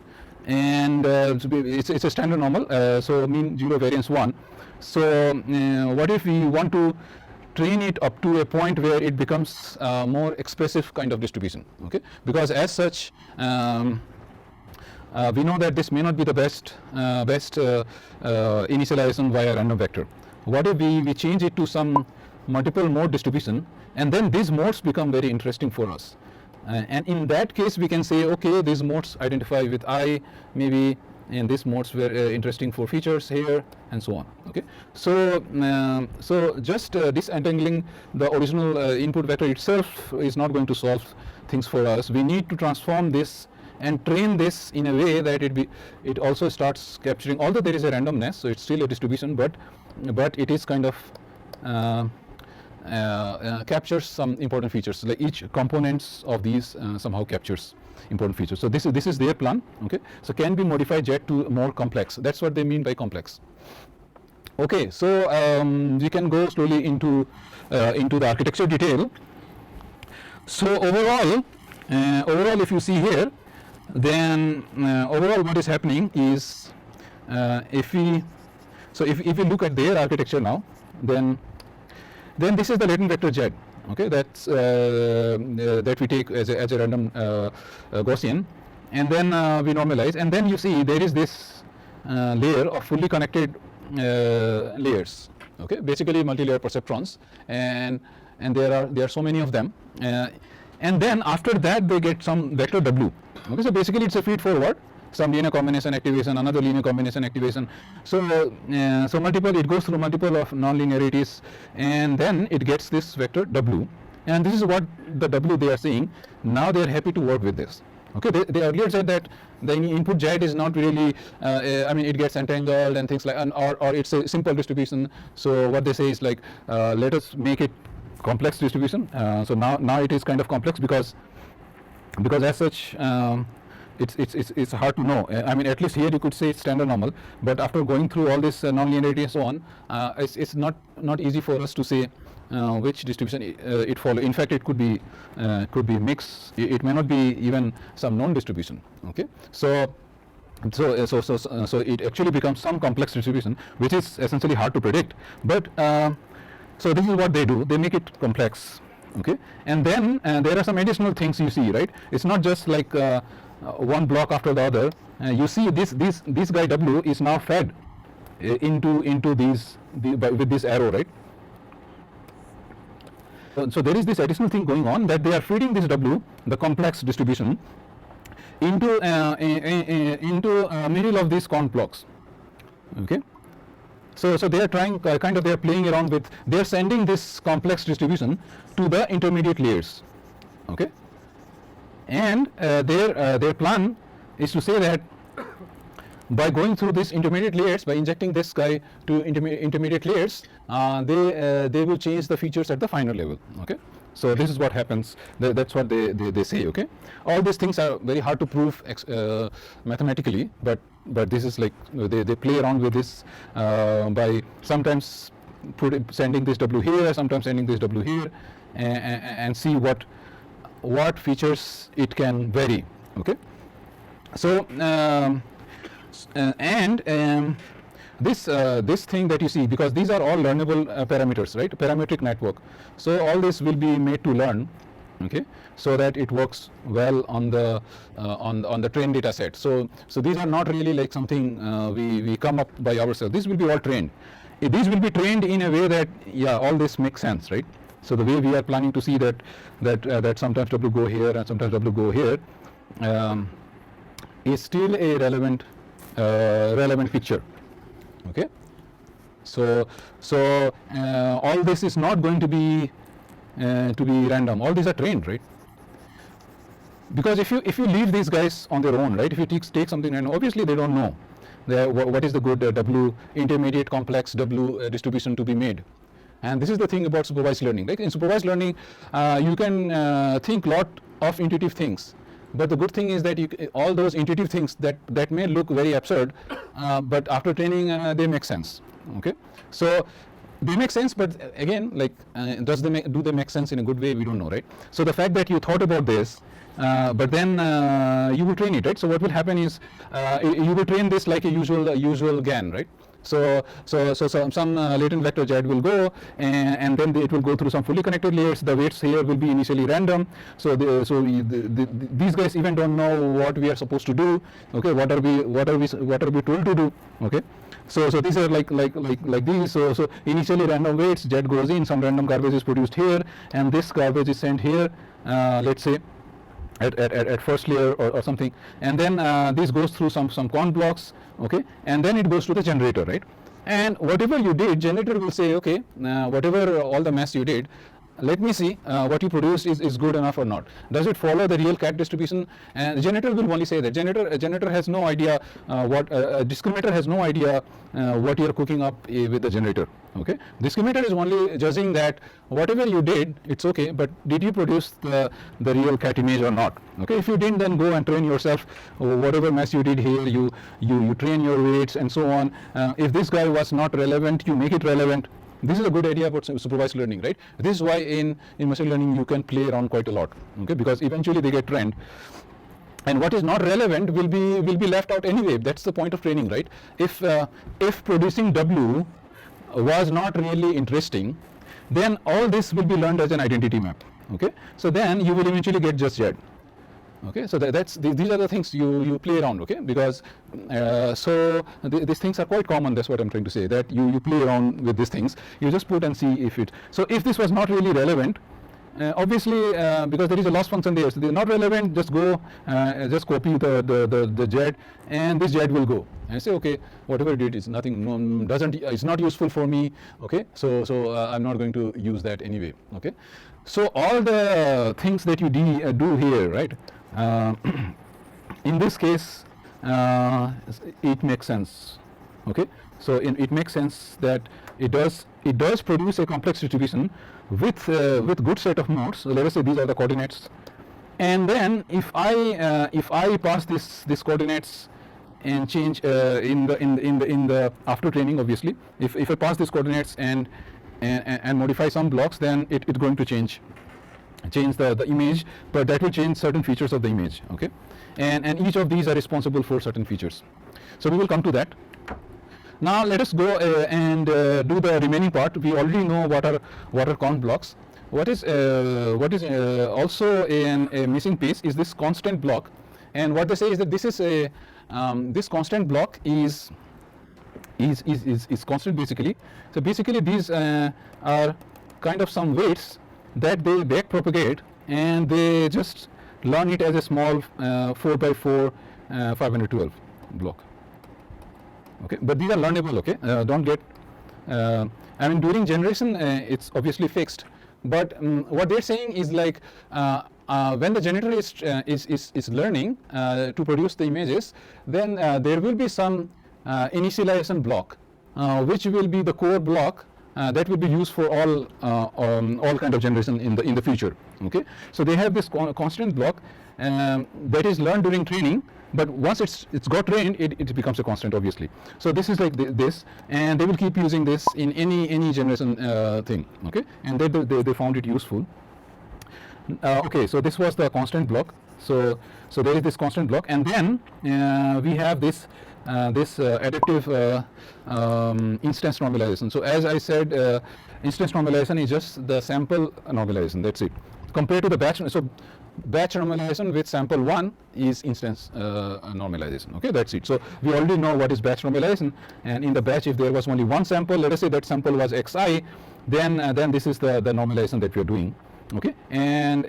and it's a standard normal, so mean 0, variance 1. So what if we want to train it up to a point where it becomes more expressive kind of distribution? Okay, because as such we know that this may not be the best initialization via random vector. What if we change it to some multiple mode distribution, and then these modes become very interesting for us, and in that case we can say, okay, these modes identify with eye, maybe, and these modes were interesting for features here, and so on. Okay, so just disentangling the original input vector itself is not going to solve things for us. We need to transform this and train this in a way that it also starts capturing, although there is a randomness, so it's still a distribution, but it is kind of captures some important features. Like each components of these somehow captures important features. So this is their plan. Okay, so can we modify JET to more complex? That's what they mean by complex. Okay, so we can go slowly into the architecture detail. So overall, if you see here, then overall what is happening is if we look at their architecture now, then this is the latent vector Z. Okay, that's that we take as a random Gaussian, and then we normalize, and then you see there is this layer of fully connected layers. Okay, basically multi-layer perceptrons, and there are so many of them, and then after that they get some vector W. Okay, so basically it's a feed forward, some linear combination activation, another linear combination activation. So multiple, it goes through multiple of non-linearities, and then it gets this vector W, and this is what the W they are saying. Now they are happy to work with this. Okay, they earlier said that the input Z is not really, I mean, it gets entangled and things like, or it's a simple distribution. So what they say is like, let us make it complex distribution. So now it is kind of complex because as such, it's hard to know. I mean, at least here you could say it's standard normal, but after going through all this non-linearity and so on, it's not easy for us to say which distribution it follows. In fact, it could be mixed. It may not be even some known distribution. Okay, so it actually becomes some complex distribution, which is essentially hard to predict. But so this is what they do. They make it complex. Okay, and then there are some additional things you see, right? It's not just like one block after the other. You see this guy W is now fed into these with this arrow, right? So there is this additional thing going on, that they are feeding this W, the complex distribution, into middle of these conv blocks. Okay, so they are trying kind of, they are playing around with, they are sending this complex distribution to the intermediate layers. Okay, and their plan is to say that by going through these intermediate layers, by injecting this guy to intermediate layers, they will change the features at the final level. Okay, so this is what happens. That's what they say. Okay, all these things are very hard to prove mathematically, but this is like they play around with this by sometimes sending this W here, sometimes sending this W here, and see what features it can vary. Okay, so this thing that you see, because these are all learnable parameters, right? Parametric network. So all this will be made to learn. Okay, so that it works well on the trained data set. So these are not really like something we come up by ourselves. This will be all trained. These will be trained in a way that, yeah, all this makes sense, right? So the way we are planning to see that sometimes W go here and sometimes W go here is still a relevant picture. Okay, so all this is not going to be random. All these are trained, right? Because if you leave these guys on their own, right? If you take something random, obviously they don't know what is the good W intermediate complex W distribution to be made. And this is the thing about supervised learning. Like in supervised learning, you can think lot of intuitive things, but the good thing is that all those intuitive things that may look very absurd, but after training they make sense. Okay, so they make sense, but again, like do they make sense in a good way? We don't know, right? So the fact that you thought about this, but then you will train it, right? So what will happen is you will train this like a usual GAN, right? So some latent vector Z will go, and then it will go through some fully connected layers. The weights here will be initially random. So these guys even don't know what we are supposed to do. Okay, what are we told to do? Okay, so these are like these. So initially random weights, Z goes in, some random garbage is produced here, and this garbage is sent here. Let's say at first layer or something, and then this goes through some conv blocks. Okay, and then it goes to the generator, right? And whatever you did, generator will say, okay, whatever all the mess you did, let me see what you produced is good enough or not. Does it follow the real cat distribution? And the generator will only say that. Generator has no idea discriminator has no idea what you're cooking up with the generator. Okay, discriminator is only judging that whatever you did, it's okay, but did you produce the real cat image or not? Okay, if you didn't, then go and train yourself. Whatever mess you did here, you train your weights and so on. If this guy was not relevant, you make it relevant. This is a good idea about supervised learning, right? This is why in machine learning you can play around quite a lot, okay? Because eventually they get trained, and what is not relevant will be left out anyway. That's the point of training, right? If producing W was not really interesting, then all this will be learned as an identity map, okay? So then you will eventually get just Z. Okay, so these are the things you play around, okay? Because these things are quite common. That's what I'm trying to say, that you play around with these things. You just put and see if it. So if this was not really relevant, obviously because there is a loss function there, so they're not relevant. Just go, just copy the Z, and this Z will go. And say, okay, whatever it did is nothing, it's not useful for me. Okay, so I'm not going to use that anyway. Okay, so all the things that you do here, right? In this case, it makes sense. Okay, so it makes sense that it does produce a complex distribution with good set of nodes. So let us say these are the coordinates, and then if I pass this coordinates and change in the after training, obviously, if I pass these coordinates and modify some blocks, then it's going to change the image, but that will change certain features of the image, okay? And each of these are responsible for certain features. So we will come to that. Now let us go and do the remaining part. We already know what are const blocks. What is also a missing piece is this constant block. And what they say is that this is a this constant block is constant basically. So basically these are kind of some weights that they back propagate, and they just learn it as a small 4x4 512 block. Okay, but these are learnable. Okay, don't get. I mean, during generation, it's obviously fixed. But what they're saying is like when the generator is learning to produce the images, then there will be some initialization block, which will be the core block. That will be used for all kind of generation in the future. Okay, so they have this constant block that is learned during training, but once it's got trained, it becomes a constant, obviously. So this is like this, and they will keep using this in any generation thing. Okay, and they found it useful. Okay, so this was the constant block. So there is this constant block, and then we have this adaptive instance normalization. So as I said, instance normalization is just the sample normalization. That's it. Compared to the batch, so batch normalization with sample 1 is instance normalization. Okay, that's it. So we already know what is batch normalization, and in the batch, if there was only one sample, let us say that sample was xi, then this is the normalization that we are doing. Okay, and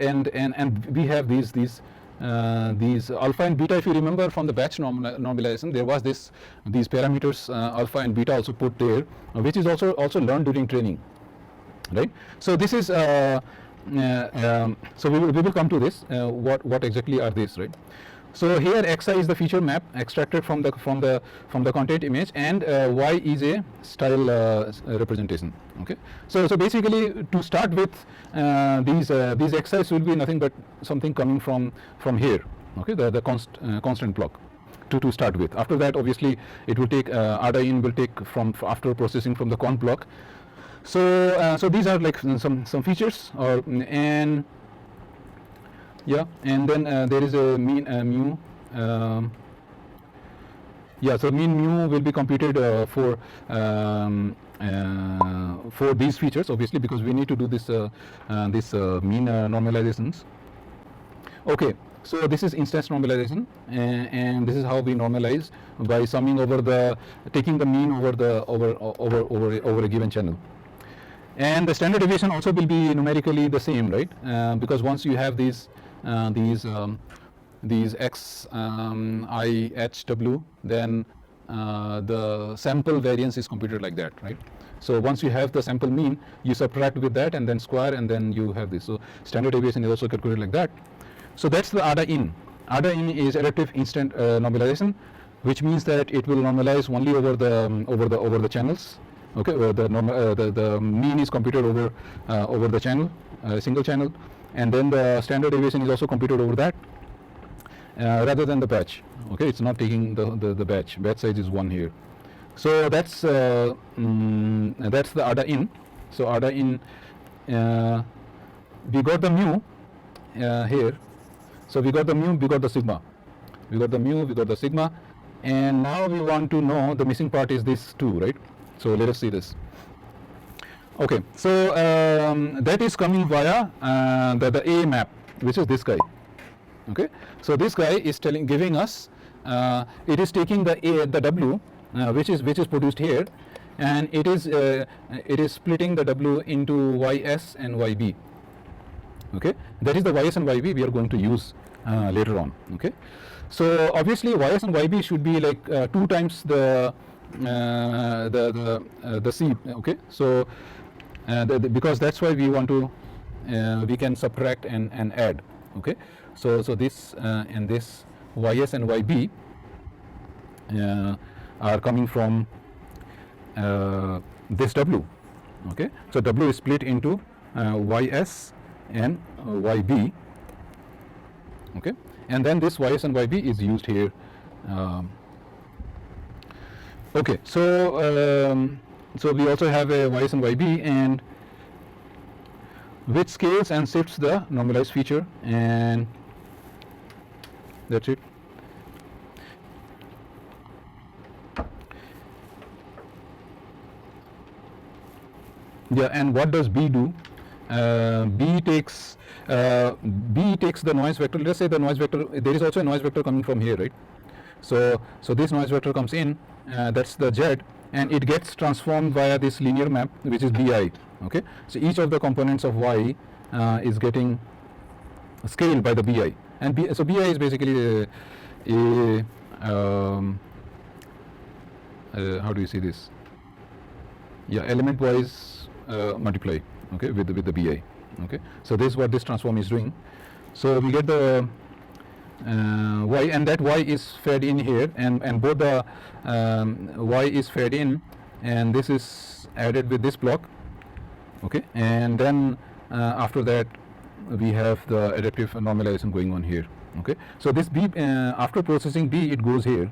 we have these alpha and beta. If you remember from the batch normalization, there was these parameters alpha and beta also put there, which is also learned during training, right? So this is so we will come to this. What exactly are these, right? So here xi is the feature map extracted from the content image, and y is a style representation. Okay, so basically to start with, these xi's will be nothing but something coming from here. Okay, the constant block to start with. After that, obviously, it will take RDIN will take from after processing from the const block. So these are like some features, and yeah, and then there is a mean mu. Yeah, so mean mu will be computed for these features, obviously, because we need to do this mean normalizations. Okay, so this is instance normalization, and this is how we normalize by summing over taking the mean over a given channel. And the standard deviation also will be numerically the same, right? Because once you have these x, I, h, w, then the sample variance is computed like that, right? So once you have the sample mean, you subtract with that and then square, and then you have this. So standard deviation is also calculated like that. So that's the ADA in. ADA in is adaptive instant normalization, which means that it will normalize only over the channels. Okay, the mean is computed over the channel, single channel, and then the standard deviation is also computed over that, rather than the batch. Okay, it's not taking the batch. Batch size is 1 here. So that's the ADA in. So ADA in, we got the mu here. So we got the mu, we got the sigma. We got the mu, we got the sigma, and now we want to know the missing part is this 2, right? So let us see this. Okay, so that is coming via the A map, which is this guy. Okay, so this guy is giving us, it is taking the W, which is produced here, and it is splitting the W into YS and YB. Okay, that is the YS and YB we are going to use later on. Okay, so obviously YS and YB should be like 2 times the C. Okay, so because that's why we want to we can subtract and add. Okay, so this and this YS and YB are coming from this W. Okay, so W is split into YS and YB. Okay, and then this YS and YB is used here. Okay, so so we also have a YS and YB, and which scales and shifts the normalized feature, and that's it. Yeah, and what does B do? B takes the noise vector. Let us say the noise vector, there is also a noise vector coming from here, right? So this noise vector comes in, that's the Z, and it gets transformed via this linear map, which is Bi. Okay, so each of the components of Y is getting scaled by the Bi, and so Bi is basically how do you see this? Yeah, element wise multiply. Okay, with the Bi. Okay, so this is what this transform is doing. So we get the Y, and that Y is fed in here, and both the Y is fed in, and this is added with this block. Okay, and then after that we have the adaptive normalization going on here. Okay, so this B, after processing B, it goes here.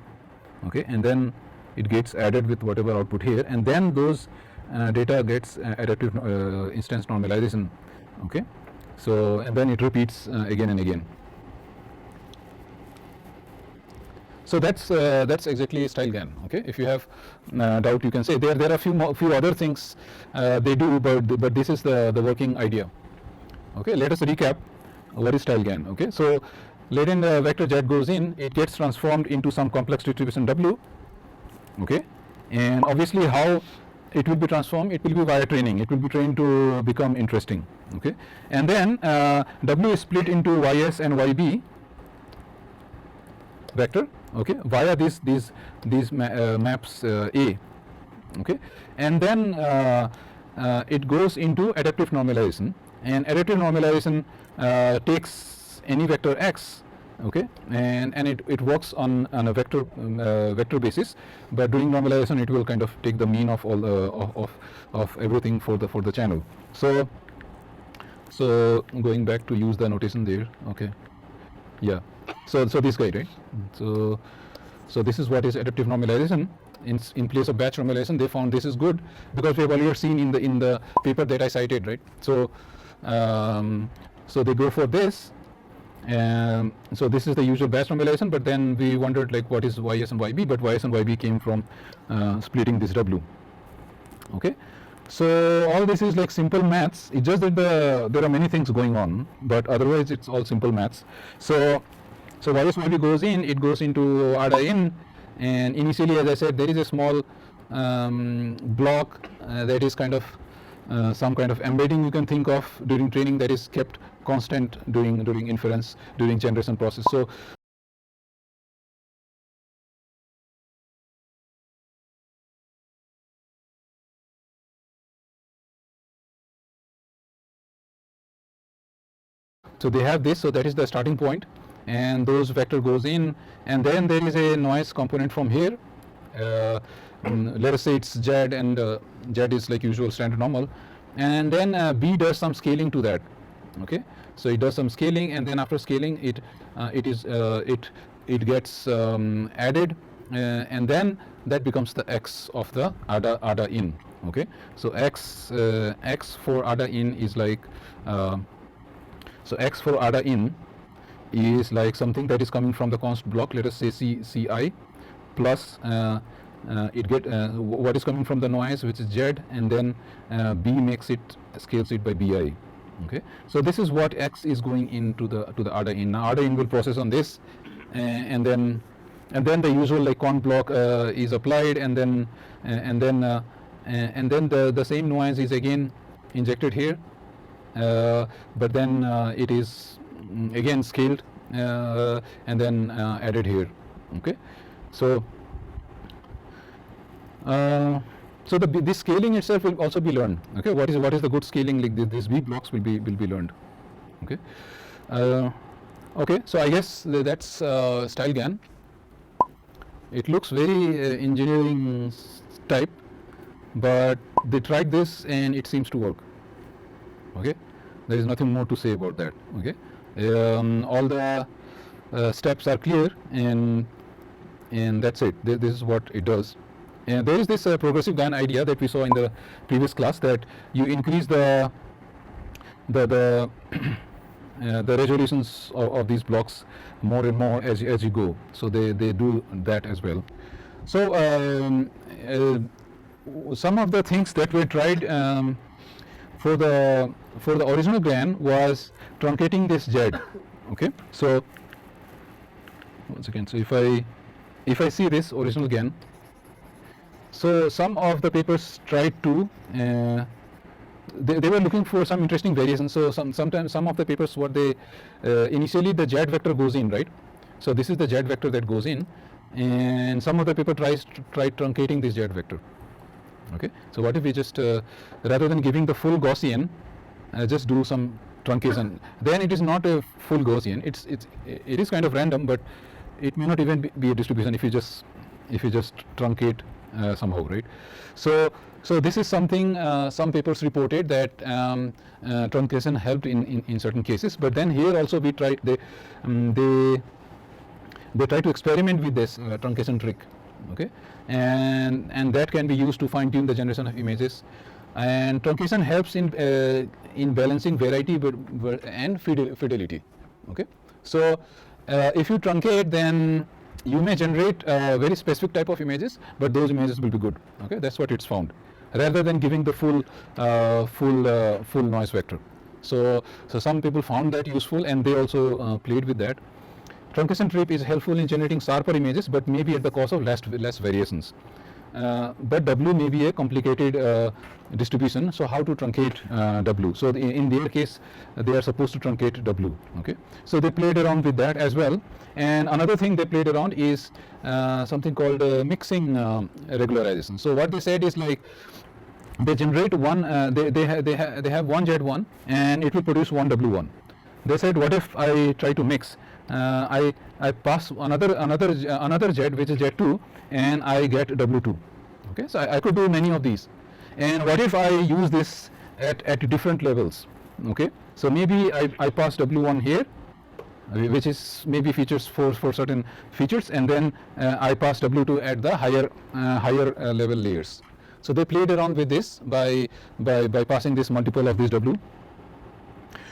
Okay, and then it gets added with whatever output here, and then those data gets adaptive instance normalization. Okay, so and then it repeats again and again. So that's exactly StyleGAN. Okay, if you have doubt, you can say there are a few other things they do, but this is the working idea. Okay, let us recap what is StyleGAN. Okay, so latent vector Z goes in, it gets transformed into some complex distribution W. Okay, and obviously how it will be transformed, it will be via training. It will be trained to become interesting. Okay, and then W is split into YS and YB vector. Okay, via these maps A. Okay, and then it goes into adaptive normalization, and adaptive normalization takes any vector X. Okay, and it works on a vector basis, but during normalization it will kind of take the mean of all of everything for the channel. So going back to use the notation there. Okay, yeah, so this guy, right? So this is what is adaptive normalization. In place of batch normalization, they found this is good because we have already seen in the paper that I cited, right? So so they go for this. So this is the usual batch normalization, but then we wondered like what is YS and YB, but YS and YB came from splitting this W. Okay, so all this is like simple maths. It's just that there are many things going on, but otherwise it's all simple maths. So YS YB goes in, it goes into ADA in, and initially, as I said, there is a small block that is kind of some kind of embedding you can think of during training that is kept constant during inference, during generation process. So So they have this, so that is the starting point, and those vector goes in, and then there is a noise component from here. Let us say it's Z, and Z is like usual standard normal, and then B does some scaling to that. Okay, so it does some scaling, and then after scaling it gets added, and then that becomes the X of the ADA in. Okay, so X for ADA in is like so X for ADA in is like something that is coming from the const block. Let us say Ci plus what is coming from the noise, which is Z, and then B scales it by Bi. Okay, so this is what X is going into the ADA in. Now ADA in will process on this, and then the usual like const block is applied, and then the same noise is again injected here, but then it is again scaled and then added here. Okay, so this scaling itself will also be learned. Okay, what is the good scaling? Like these B blocks will be learned. Okay, okay. So I guess that's StyleGAN. It looks very engineering type, but they tried this and it seems to work. Okay, there is nothing more to say about that. Okay, all the steps are clear, and that's it. This is what it does. And there is this progressive GAN idea that we saw in the previous class, that you increase the resolutions of these blocks more and more as you go. So they do that as well. So some of the things that were tried for the original GAN was truncating this Z. Okay, so once again, so if I see this original GAN, so some of the papers tried to they were looking for some interesting variations. So sometimes some of the papers, what they initially the Z vector goes in, right? So this is the Z vector that goes in, and some of the paper tried truncating this Z vector. Okay, so what if we just rather than giving the full Gaussian, just do some truncation? Then it is not a full Gaussian. It is kind of random, but it may not even be a distribution if you just truncate somehow, right? So this is something some papers reported that truncation helped in certain cases. But then here also we tried they try to experiment with this truncation trick. Okay, and that can be used to fine tune the generation of images. And truncation helps in balancing variety and fidelity. Okay, so if you truncate, then you may generate very specific type of images, but those images will be good. Okay, that's what it's found, rather than giving the full noise vector. So some people found that useful, and they also played with that. Truncation trip is helpful in generating sharper images, but maybe at the cost of less variations. But W may be a complicated distribution, so how to truncate W? So in their case, they are supposed to truncate W. Okay, so they played around with that as well. And another thing they played around is something called mixing regularization. So what they said is, like, they generate one, they have one Z1 and it will produce one W1. They said, what if I try to mix? I pass another Z, which is Z2, and I get W2. Okay, so I could do many of these. And what if I use this at different levels? Okay, so maybe I pass W1 here, which is maybe features for certain features, and then I pass W2 at the higher level layers. So they played around with this by passing this multiple of this W.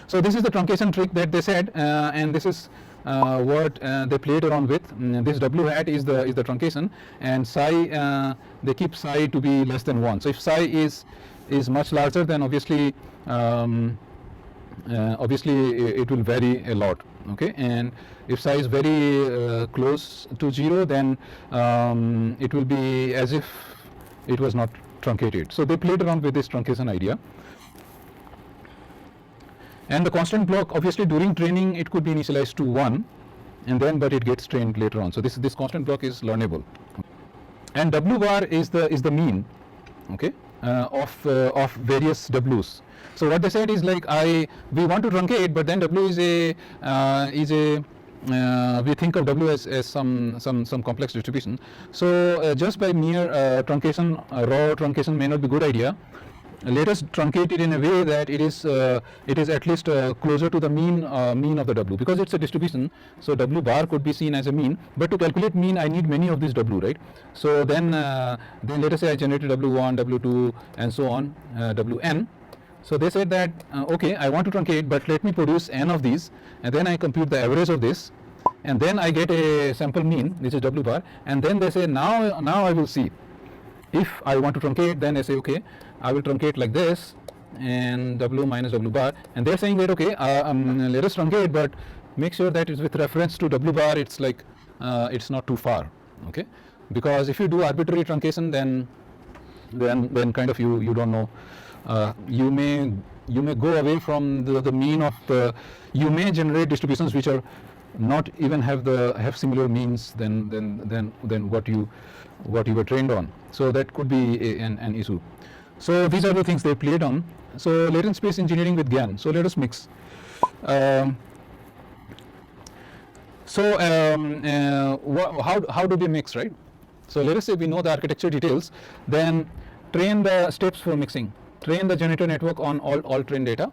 So this is the truncation trick that they said, and this is what they played around with. This W hat is the truncation, and psi, they keep psi to be less than 1. So if psi is much larger, then obviously it will vary a lot. Okay, and if psi is very close to 0, then it will be as if it was not truncated. So they played around with this truncation idea. And the constant block, obviously during training it could be initialized to 1, and then but it gets trained later on. So this constant block is learnable. And W bar is the mean. Okay, of various W's. So what they said is like we want to truncate, but then W is a we think of W as some complex distribution. So just by mere truncation, raw truncation may not be a good idea. Let us truncate it in a way that it is at least closer to the mean of the W, because it's a distribution. So W bar could be seen as a mean, but to calculate mean I need many of these W, right? So then let us say I generated W1, W2 and so on, Wn. So they said that okay, I want to truncate, but let me produce n of these, and then I compute the average of this, and then I get a sample mean, which is W bar, and then they say now I will see if I want to truncate. Then I say okay, I will truncate like this, and W minus W bar, and they're saying that okay, let us truncate, but make sure that it's with reference to W bar. It's like it's not too far, okay? Because if you do arbitrary truncation, then kind of you don't know. You may go away from the mean of the. You may generate distributions which are not even have similar means than what you were trained on. So that could be an issue. So these are the things they played on. So latent space engineering with GAN. So let us mix. How do we mix, right? So let us say we know the architecture details, then train the steps for mixing. Train the generator network on all train data.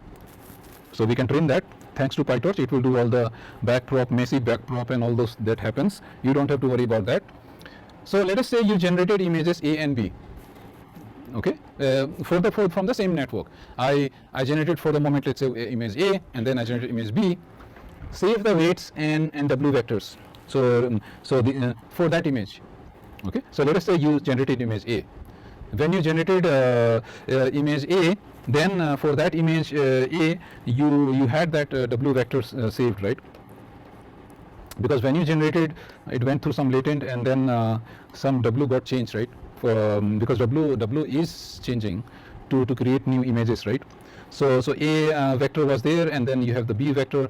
So we can train that. Thanks to PyTorch, it will do all the backprop, messy backprop and all those that happens. You don't have to worry about that. So let us say you generated images A and B. Okay, from the same network. I generated for the moment, let's say image A, and then I generated image B. Save the weights and W vectors. So for that image. Okay, so let us say you generated image A. When you generated image A, then for that image A, you had that W vectors saved, right? Because when you generated, it went through some latent, and then some W got changed, right? Because W is changing to create new images, right? So A vector was there, and then you have the B vector,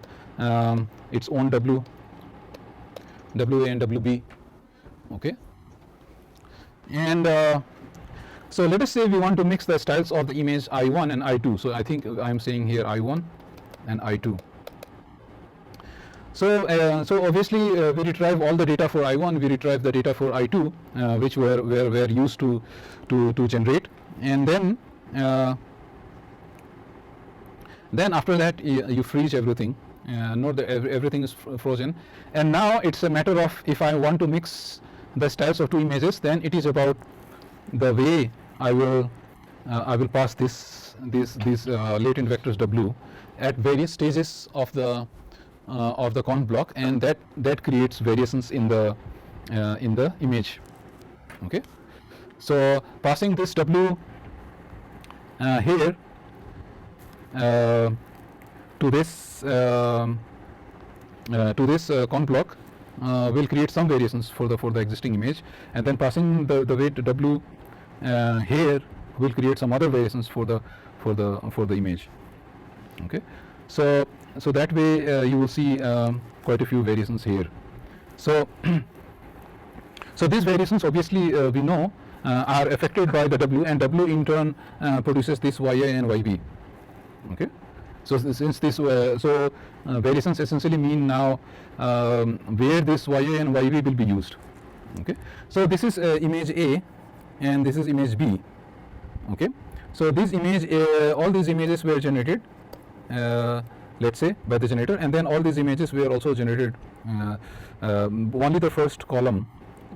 its own WA and WB. Okay, and so let us say we want to mix the styles of the image I1 and I2. So I think I am saying here I1 and I2. So obviously we retrieve all the data for I1, we retrieve the data for I2, which were used to generate, and then after that you freeze everything. Note that everything is frozen, and now it's a matter of if I want to mix the styles of two images, then it is about the way I will pass these latent vectors W at various stages of the conv block, and that creates variations in the image. Okay, so passing this W here to this conv block will create some variations for the existing image, and then passing the weight W here will create some other variations for the image. Okay, so that way you will see quite a few variations here. So so these variations obviously we know are affected by the W, and W in turn produces this YA and YB. Okay, so since this variations essentially mean now where this YA and YB will be used. Okay, so this is image A and this is image B. Okay, so this image all these images were generated let's say by the generator, and then all these images were also generated only the first column.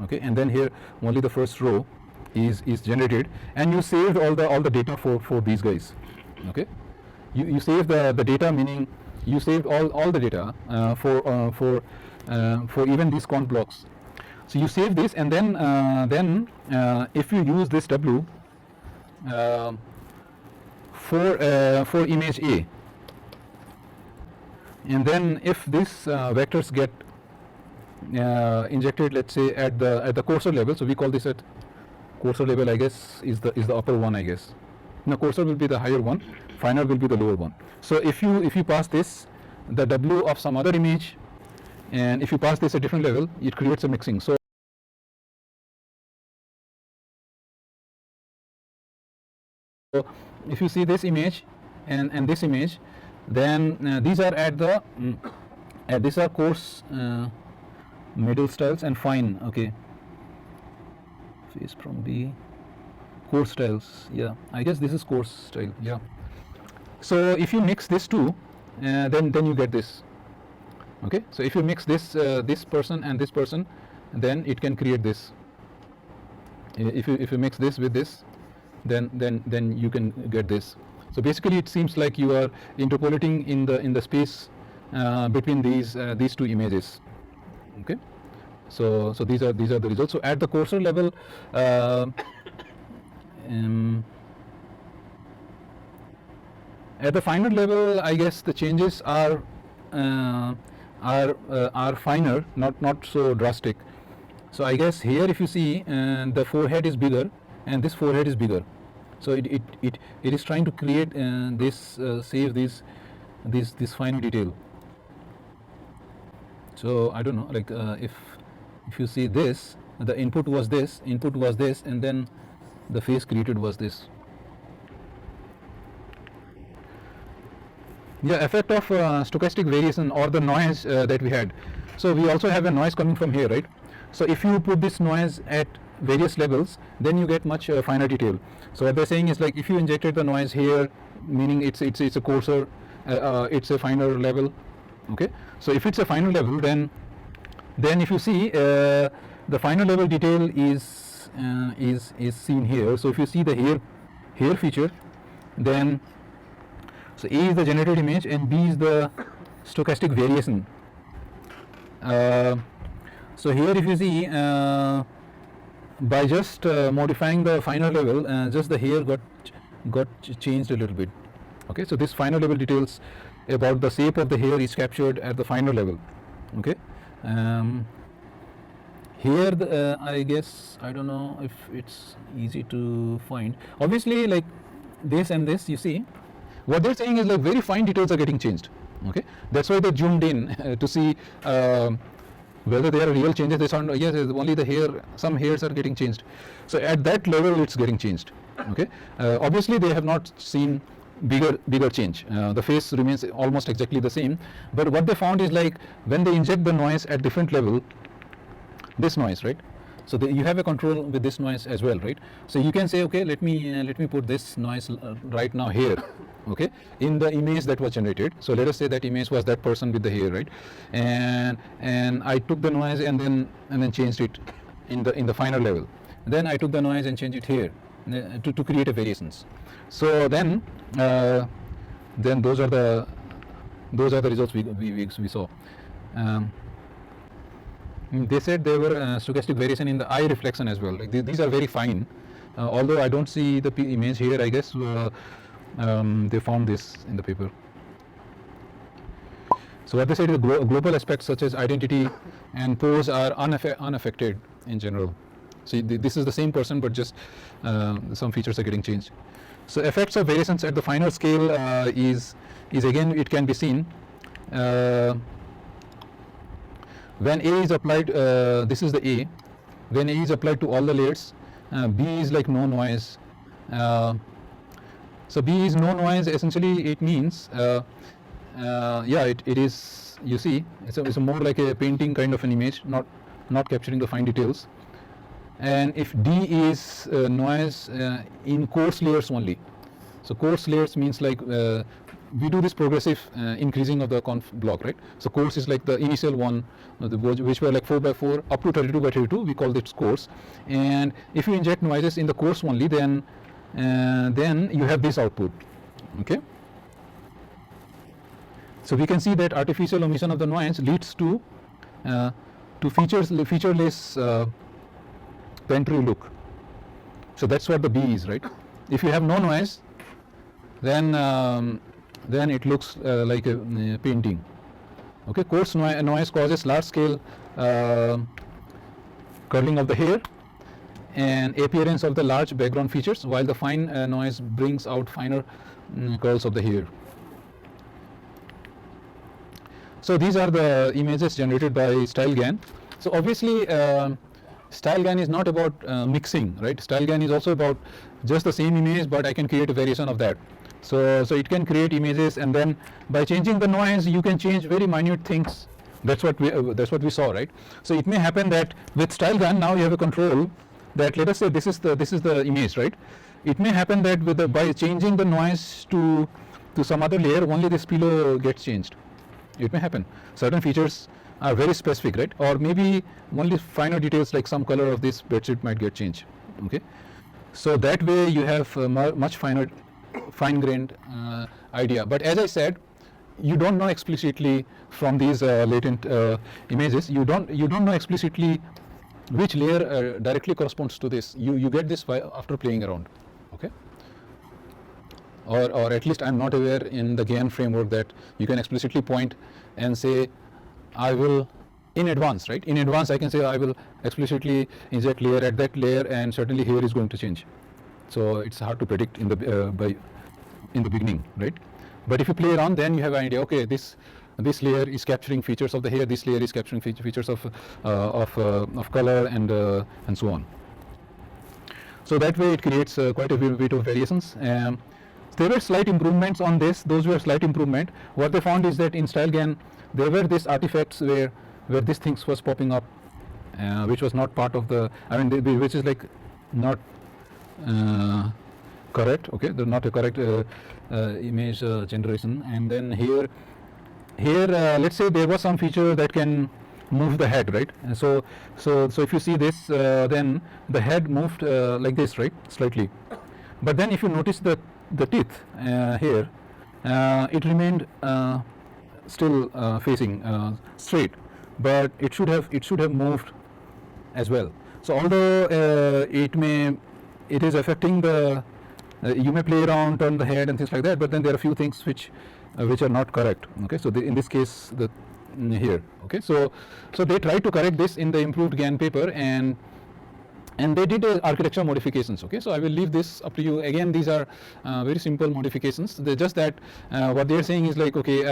Okay, and then here only the first row is generated, and you saved all the data for these guys. Okay, you save the data, meaning you saved all the data for even these conv blocks. So you save this, and then if you use this W for image A, and then if these vectors get injected, let's say at the cursor level, so we call this at cursor level, I guess is the upper one, I guess. Now cursor will be the higher one, final will be the lower one. So if you pass this the W of some other image, and if you pass this at different level, it creates a mixing. So if you see this image and this image, then these are at the these are coarse, middle styles and fine. Okay, face from B, coarse styles. Yeah, I guess this is coarse style. Yeah. So if you mix this two, then you get this. Okay, so if you mix this this person and this person, then it can create this. If you mix this with this, then you can get this. So basically, it seems like you are interpolating in the space between these two images. Okay, so these are the results. So at the coarser level, at the finer level, I guess the changes are finer, not so drastic. So I guess here, if you see, the forehead is bigger and this forehead is bigger. So it is trying to create save this fine detail. So I don't know, like if you see this, the input was this, and then the face created was this. Yeah, effect of stochastic variation or the noise that we had. So we also have a noise coming from here, right? So if you put this noise at various levels, then you get much finer detail. So what they're saying is, like, if you injected the noise here, meaning it's a coarser, it's a finer level. Okay, so if it's a finer level, then if you see the finer level detail is seen here. So if you see the hair feature, then so A is the generated image and B is the stochastic variation. So here, if you see, by just modifying the finer level, just the hair got changed a little bit. Okay, so this finer level details about the shape of the hair is captured at the finer level. Okay, here I guess, I don't know if it's easy to find. Obviously, like this and this, you see, what they're saying is, like, very fine details are getting changed. Okay, that's why they zoomed in to see whether there are real changes. They found, yes, only the hair, some hairs are getting changed. So at that level, it's getting changed. Okay, obviously they have not seen bigger change. The face remains almost exactly the same, but what they found is, like, when they inject the noise at different level, this noise, right? So you have a control with this noise as well, right? So you can say, okay, let me put this noise right now here, okay, in the image that was generated. So let us say that image was that person with the hair, right? And I took the noise and then changed it in the finer level. Then I took the noise and changed it here to create a variations. So then those are the results we saw. They said there were stochastic variation in the eye reflection as well. Like these are very fine. Although I don't see the image here, I guess they found this in the paper. So what they said is global aspects such as identity and pose are unaffected in general. See, this is the same person, but just some features are getting changed. So effects of variations at the finer scale is again, it can be seen when A is applied. This is the A. When A is applied to all the layers, B is like no noise. So B is no noise. Essentially, it means yeah, it is. You see, it's a more like a painting kind of an image, not capturing the fine details. And if D is noise in coarse layers only. So coarse layers means like we do this progressive increasing of the conf block, right? So coarse is like the initial one, which were like 4 by 4 up to 32 by 32. We call this coarse. And if you inject noises in the coarse only, then you have this output. Okay. So we can see that artificial omission of the noise leads to featureless Venturi look. So that's what the B is, right? If you have no noise, then it looks like a painting. Okay, coarse noise causes large scale curling of the hair and appearance of the large background features, while the fine noise brings out finer curls of the hair. So these are the images generated by StyleGAN. So obviously StyleGAN is not about mixing, right? StyleGAN is also about just the same image, but I can create a variation of that. So it can create images, and then by changing the noise, you can change very minute things. That's what we saw, right? So it may happen that with StyleGAN now you have a control that, let us say this is the image, right? It may happen that by changing the noise to some other layer, only this pillow gets changed. It may happen. Certain features are very specific, right? Or maybe only finer details like some color of this bedsheet might get changed. Okay, so that way you have much fine-grained idea. But as I said, you don't know explicitly from these latent images. You don't know explicitly which layer directly corresponds to this. You get this after playing around. Okay. Or at least I'm not aware in the GAN framework that you can explicitly point and say, I will, in advance, right? In advance, I can say I will explicitly inject layer at that layer, and certainly here is going to change. So it's hard to predict in the beginning, right? But if you play around, then you have an idea. Okay, this layer is capturing features of the hair. This layer is capturing features of color and so on. So that way it creates quite a bit of variations. There were slight improvements on this. Those were slight improvement. What they found is that in StyleGAN, there were these artifacts where these things was popping up, which was not part of the, which is like not correct. Okay, they're not a correct image generation. And then here, let's say there was some feature that can move the head, right? And so if you see this, then the head moved like this, right, slightly. But then if you notice the teeth here, it remained still facing straight, but it should have moved as well. So although it is affecting the you may play around, turn the head and things like that, but then there are a few things which are not correct. Okay, so in this case here. Okay, so they tried to correct this in the improved GAN paper, and they did architecture modifications. Okay, so I will leave this up to you. Again, these are very simple modifications. They're just that what they are saying is like, okay,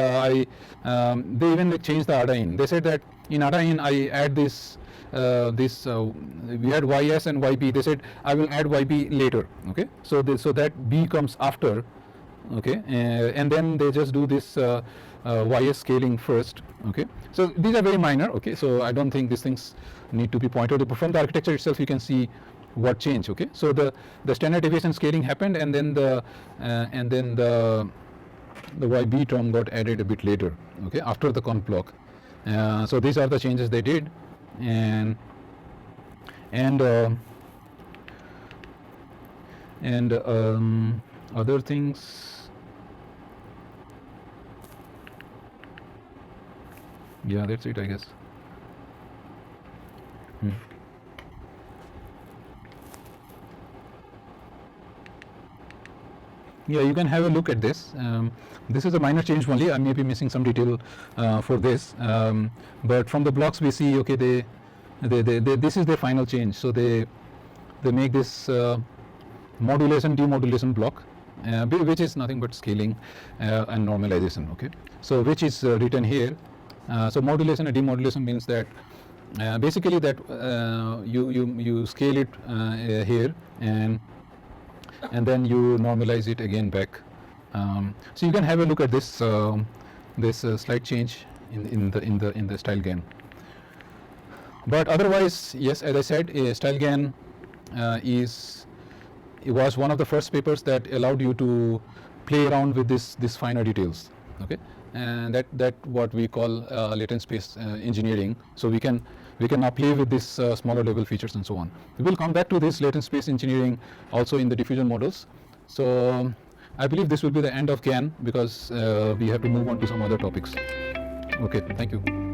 they even changed the ADA in. They said that in ADA in I add this we had YS and YB. They said I will add YB later. Okay, so that B comes after. Okay, and then they just do this YS scaling first. Okay, so these are very minor. Okay, so I don't think these things need to be pointed out. But from the architecture itself, you can see what changed. Okay, so the standard deviation scaling happened, and then the YB term got added a bit later. Okay, after the conf block. So these are the changes they did, and other things. Yeah, that's it, I guess. Yeah, you can have a look at this. This is a minor change only. I may be missing some detail for this, but from the blocks we see, okay, they this is their final change. So they make this modulation demodulation block, which is nothing but scaling and normalization. Okay, so which is written here. So modulation and demodulation means that basically that you scale it here, and then you normalize it again back. So you can have a look at this slight change in the StyleGAN. But otherwise, yes, as I said, StyleGAN it was one of the first papers that allowed you to play around with this finer details. Okay, and that what we call latent space engineering. So we can now play with this smaller level features and so on. We will come back to this latent space engineering also in the diffusion models. So I believe this will be the end of GAN, because we have to move on to some other topics. Okay, thank you.